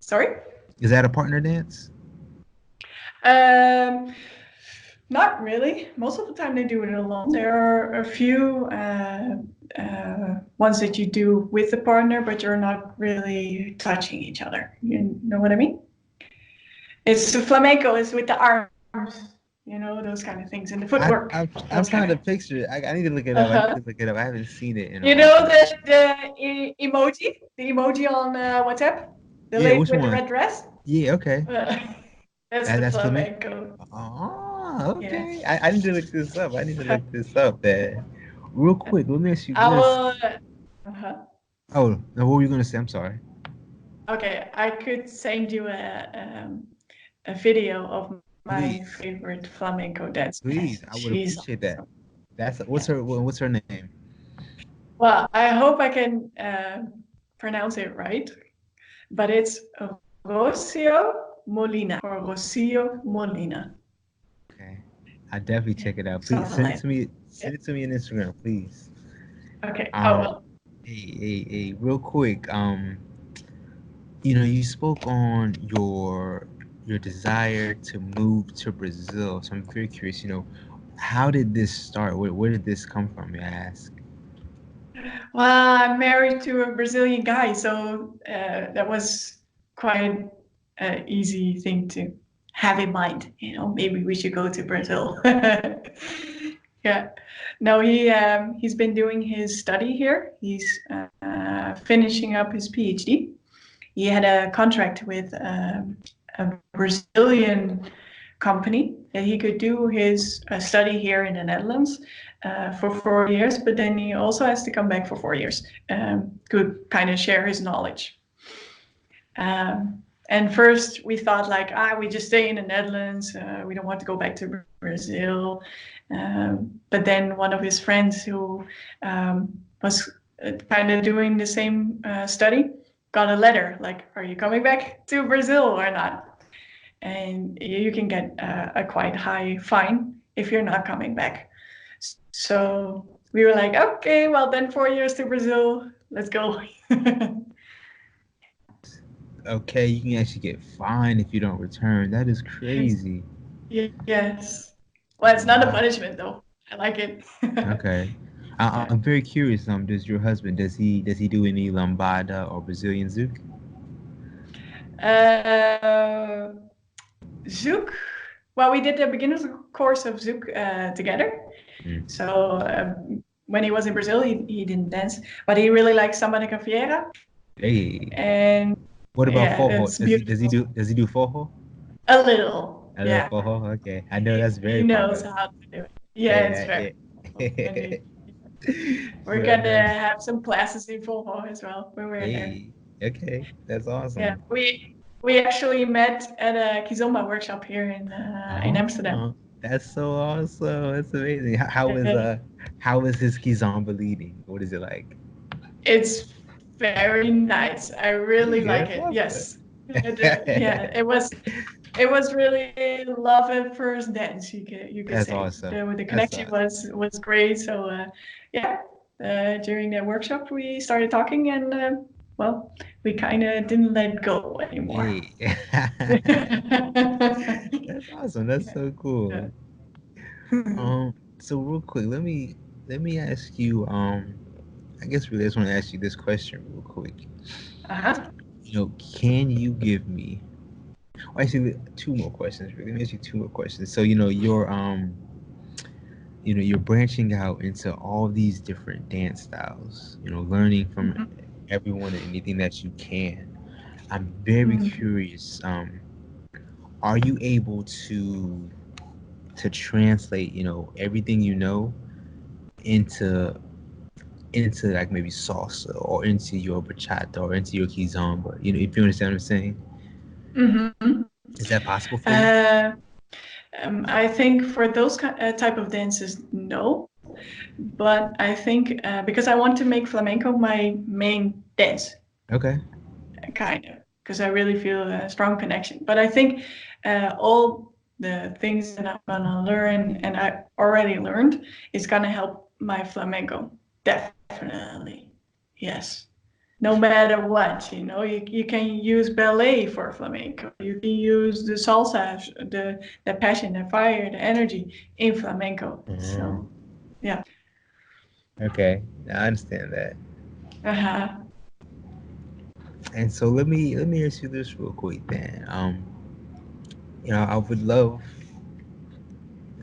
Sorry. Is that a partner dance? Um, Not really. Most of the time they do it alone. There are a few ones that you do with a partner, but you're not really touching each other. You know what I mean? It's flamenco is with the arms, you know, those kind of things, and the I, footwork, those I'm kind trying of. to picture it. I need to look it up. I need Uh-huh. to look it up. I haven't seen it in a You while. know the emoji on WhatsApp, the Yeah, lady which with the one? red dress. Yeah, okay. Uh, that's the That's flamenco. flamenco. Oh, Yeah. okay. I need to look this up. I need to look this up, man. Real quick, let me ask you I this. will. Uh-huh. Oh, now what were you gonna say? I'm sorry. Okay, I could send you a video of my Please, favorite flamenco dancer. please. I would She's appreciate awesome. that. That's Yeah. what's her name? Well, I hope I can pronounce it right, but it's Rocio Molina or Rocio Molina, Okay, I definitely check it out. Please something send it like to me. that. Send it to me on Instagram, please. Okay, I Um, will. hey, real quick. You spoke on your desire to move to Brazil. So I'm very curious. How did this start? Where did this come from? May I ask? Well, I'm married to a Brazilian guy, so that was quite an easy thing to have in mind. You know, maybe we should go to Brazil. Yeah. No, he's been doing his study here. He's finishing up his PhD. He had a contract with a Brazilian company that he could do his study here in the Netherlands for 4 years, but then he also has to come back for 4 years to kind of share his knowledge. And first we thought like, we just stay in the Netherlands. We don't want to go back to Brazil. But then one of his friends who was kind of doing the same study got a letter like, are you coming back to Brazil or not? And you can get a quite high fine if you're not coming back. So we were like, okay, well then 4 years to Brazil, let's go. Okay, you can actually get fined if you don't return. That is crazy. Yes. Well, it's not a Wow. punishment though. I like it. Okay. Yeah. I'm very curious. Does your husband does he do any lambada or Brazilian zouk? Uh, Zouk. Well, we did the beginner's course of Zouk together. Mm. So when he was in Brazil, he didn't dance, but he really likes samba de caveira. Hey. And What about yeah, forró? it's beautiful. Does he do forró? A little, A little yeah. forró. Okay, I know that's He very knows popular. how to do it. Yeah, it's Yeah, very. yeah. And we're So gonna nice. have some classes in Volvo as well when we're there. Hey. Okay, that's Yeah, awesome. we actually met at a Kizomba workshop here in Amsterdam. Oh, that's so awesome. That's amazing. Uh, How is his Kizomba leading? What is it like? It's very nice. I really Hey, like that's it. awesome. Yes. Yeah, it was really love at first dance. You could That's say awesome. the That's connection awesome. was great. So yeah, during the workshop we started talking and well, we kind of didn't let go anymore. Hey. That's awesome. That's so Yeah. cool. So real quick, let me ask you, I guess really I just want to ask you this question real quick. Uh-huh. Can you give me, well, actually two more questions really. Let me ask you two more questions. So, you're branching out into all these different dance styles, learning from Mhm. everyone and anything that you can. I'm very Mhm. curious. Are you able to translate, everything into like maybe salsa or into your bachata or into your kizomba? If you understand what I'm saying, Mhm. is that possible for you? Uh, I think for those type of dances, no. But I think because I want to make flamenco my main dance, Okay. kind of, because I really feel a strong connection. But I think all the things that I'm gonna learn and I already learned is gonna help my flamenco. Definitely, yes. No matter what, you can use ballet for flamenco. You can use the salsa, the passion, the fire, the energy in flamenco. Mhm. So yeah. Okay, I understand that. Uh-huh. And so let me ask you this real quick then. I would love.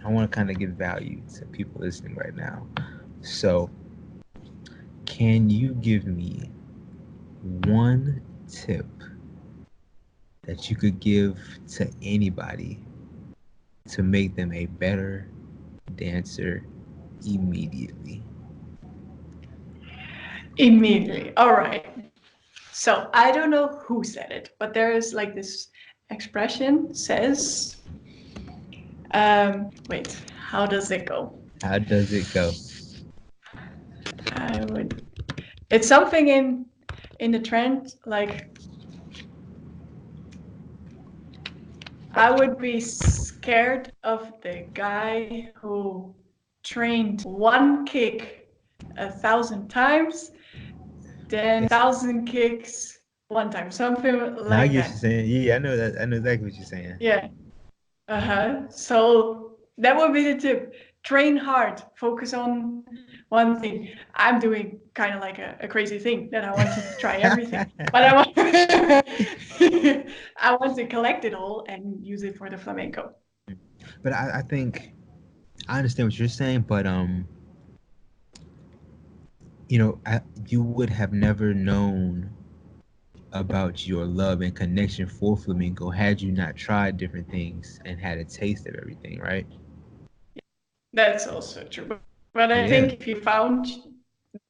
I want to kind of give value to people listening right now. So, can you give me one tip that you could give to anybody to make them a better dancer immediately? Immediately. All right. So I don't know who said it, but there is like this expression says, wait, how does it go? How does it go? I would. It's something in the trend like I would be scared of the guy who trained one kick 1,000 times, then 1,000 kicks one time, something Now I like get you that. saying. Yeah, I know that. I know exactly what you're saying. Yeah. Uh-huh. So that would be the tip. train hard, focus on one thing. I'm doing kind of like a crazy thing that I want to try everything, but I want I want to collect it all and use it for the flamenco. But I think I understand what you're saying, but you know, you would have never known about your love and connection for flamenco had you not tried different things and had a taste of everything, right? That's also true. But I Yeah. think if you found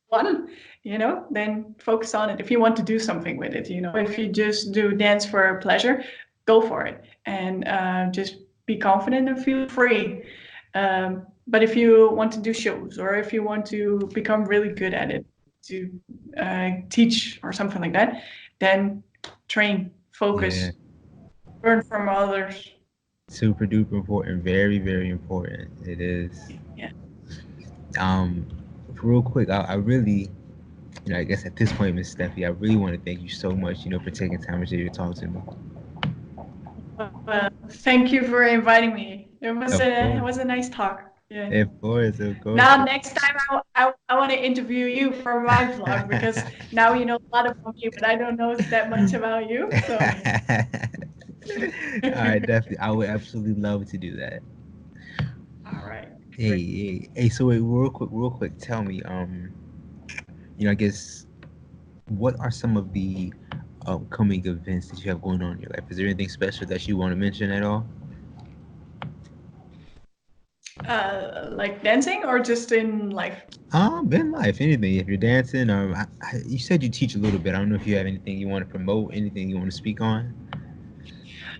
one, then focus on it. If you want to do something with it, if you just do dance for pleasure, go for it, and just be confident and feel free. But if you want to do shows, or if you want to become really good at it, to teach or something like that, then train, Yeah. focus, learn from others. Super duper important. Very, very important. It is. Yeah. Um, real quick, I really, you know, I guess at this point, Miss Steffie, I really want to thank you so much, you know, for taking time today to talk to me. Thank you for inviting me. It was Of it course. was a nice talk. Yeah. Of course, of course. Now, next time I want to interview you for my vlog because now you know a lot about me, but I don't know that much about you. So, All right, definitely. I would absolutely love to do that. all right, Hey, great. hey. So wait, real quick. Tell me, you know, I guess what are some of the upcoming events that you have going on in your life? Is there anything special that you want to mention at all? Like dancing or just in life? In life, anything. If you're dancing, you said you teach a little bit. I don't know if you have anything you want to promote, anything you want to speak on.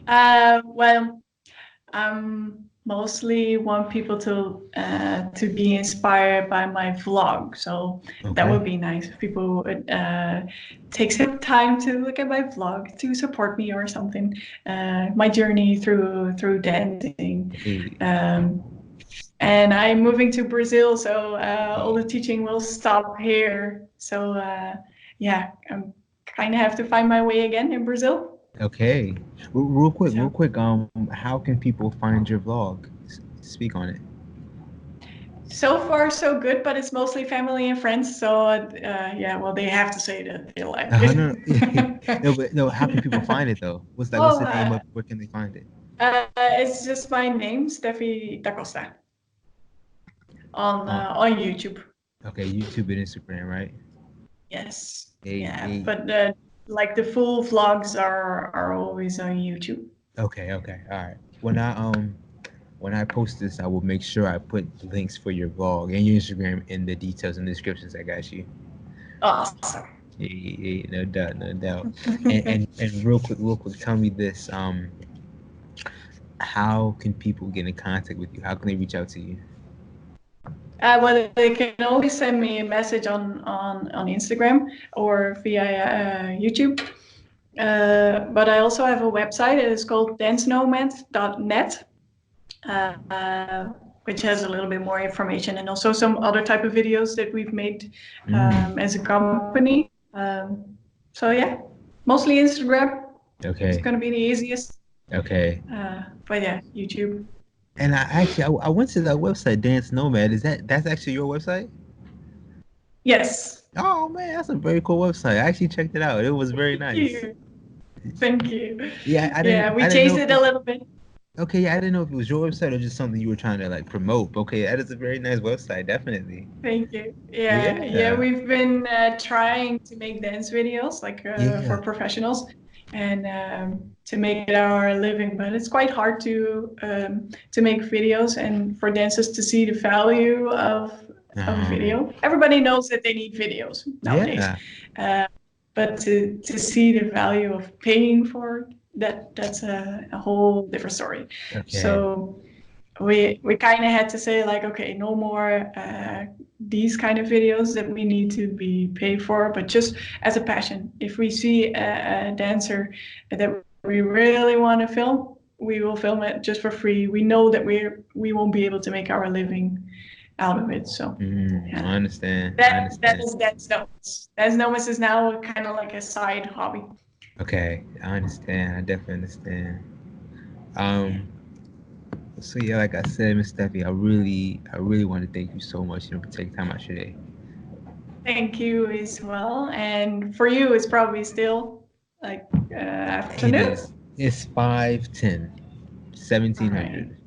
Well, mostly want people to be inspired by my vlog. So that Okay. would be nice if people would take some time to look at my vlog to support me or something. My journey through dancing. Hey, Um, and I'm moving to Brazil, so all the teaching will stop here. So yeah, I'm kind of have to find my way again in Brazil. okay. Real So quick. How can people find your vlog? Speak on it. so far so good, but it's mostly family and friends. So yeah, well they have to say that they like No, it. no, but no. How can people find it though? What's Oh, the name of? Where can they find it? it's just my name, Steffie Da Costa, On on YouTube. okay, YouTube and Instagram, right? Yes, Hey, yeah, hey. but like the full vlogs are always on YouTube. Okay, okay, all right. When I post this, I will make sure I put links for your vlog and your Instagram in the details and descriptions. I got you. Awesome. Yeah, yeah, yeah, no doubt, no doubt. And real quick, tell me this. How can people get in contact with you? How can they reach out to you? Well, they can always send me a message on Instagram or via YouTube. But I also have a website. It is called dancenomad.net, which has a little bit more information and also some other type of videos that we've made Mm, as a company. So yeah, mostly Instagram. It's okay, going to be the easiest. okay. But yeah, YouTube. And I went to that website, Dance Nomad. That's actually your website? Yes. Oh man, that's a very cool website. I actually checked it out. It was very Thank nice. you. Thank you. Yeah, Yeah, we I didn't know changed if it a little bit. okay, yeah, I didn't know if it was your website or just something you were trying to like promote. Okay, that is a very nice website, definitely. Thank you. Yeah, Yeah, we've been trying to make dance videos like for yeah. professionals and to make it our living, but it's quite hard to make videos and for dancers to see the value of a Um, video. Everybody knows that they need videos nowadays, yeah. uh, but to see the value of paying for that, that's a whole different story. Okay. So we kind of had to say like, okay, no more these kind of videos that we need to be paid for, but just as a passion. If we see a dancer that we really want to film, we will film it just for free. We know that we won't be able to make our living out of it. So I yeah, understand. I that understand. is Dance Nomads. Dance Nomads is now kind of like a side hobby. Okay, I understand. I definitely understand. Yeah. Um, So yeah, like I said, Miss Steffi, I really want to thank you so much, for taking time out your day. Thank you as well. And for you, it's probably still like It afternoon. is. It's 5:10, All seventeen right. hundred.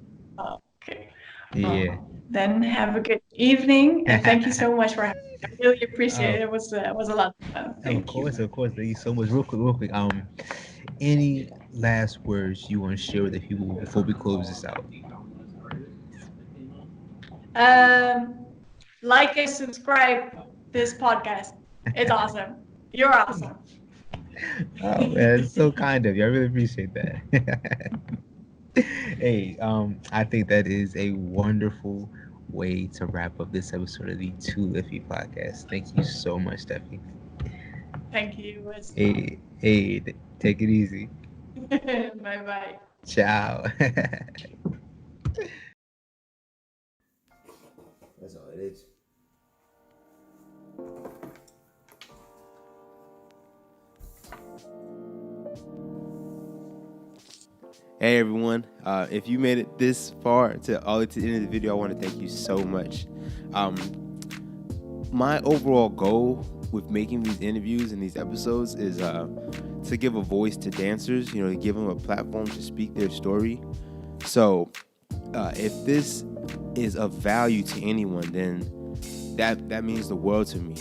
Okay. Yeah. Well, then have a good evening, and thank you so much for having me. I really appreciate Oh, it. It was a lot of fun. of Thank you. course, of course. Thank you so much. Real quick, real quick. Any last words you want to share with the people before we close this out? Um, like and subscribe this podcast. It's awesome. You're awesome. Oh man, it's so kind of you. I really appreciate that. Hey, I think that is a wonderful way to wrap up this episode of the Two Liffy podcast. Thank you so much, Steffi. Thank you as well. Hey, take it easy. Bye bye. Ciao. That's all it is. Hey everyone! If you made it this far to the end of the video, I want to thank you so much. Um, my overall goal with making these interviews and these episodes is to give a voice to dancers. To give them a platform to speak their story. So, if this is of value to anyone, then that means the world to me.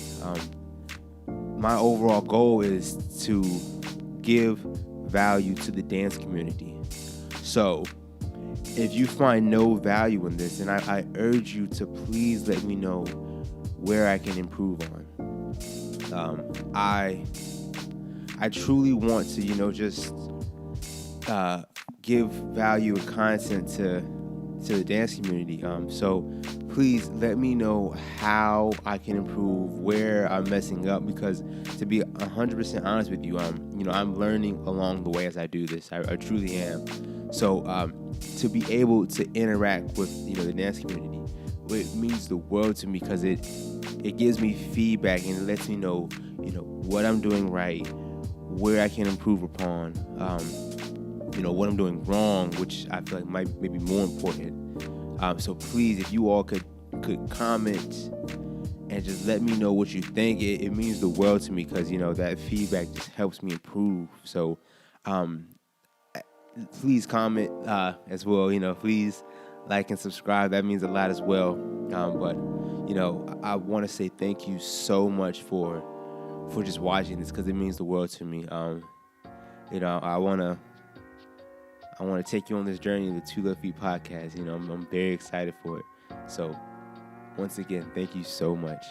My overall goal is to give value to the dance community. So, if you find no value in this, then I urge you to please let me know where I can improve on. I truly want to, just give value and content to the dance community. So please let me know how I can improve, where I'm messing up, because to be 100% honest with you, I'm learning along the way as I do this. I truly am. So to be able to interact with the dance community, it means the world to me, because it gives me feedback and it lets me know what I'm doing right, where I can improve upon, what I'm doing wrong, which I feel like might maybe more important. So please, if you all could comment and just let me know what you think, it means the world to me, because that feedback just helps me improve. So please comment as well. Please like and subscribe. That means a lot as well. But I want to say thank you so much for just watching this, because it means the world to me. I want to take you on this journey of the Two Left Feet podcast. I'm very excited for it. So once again, thank you so much.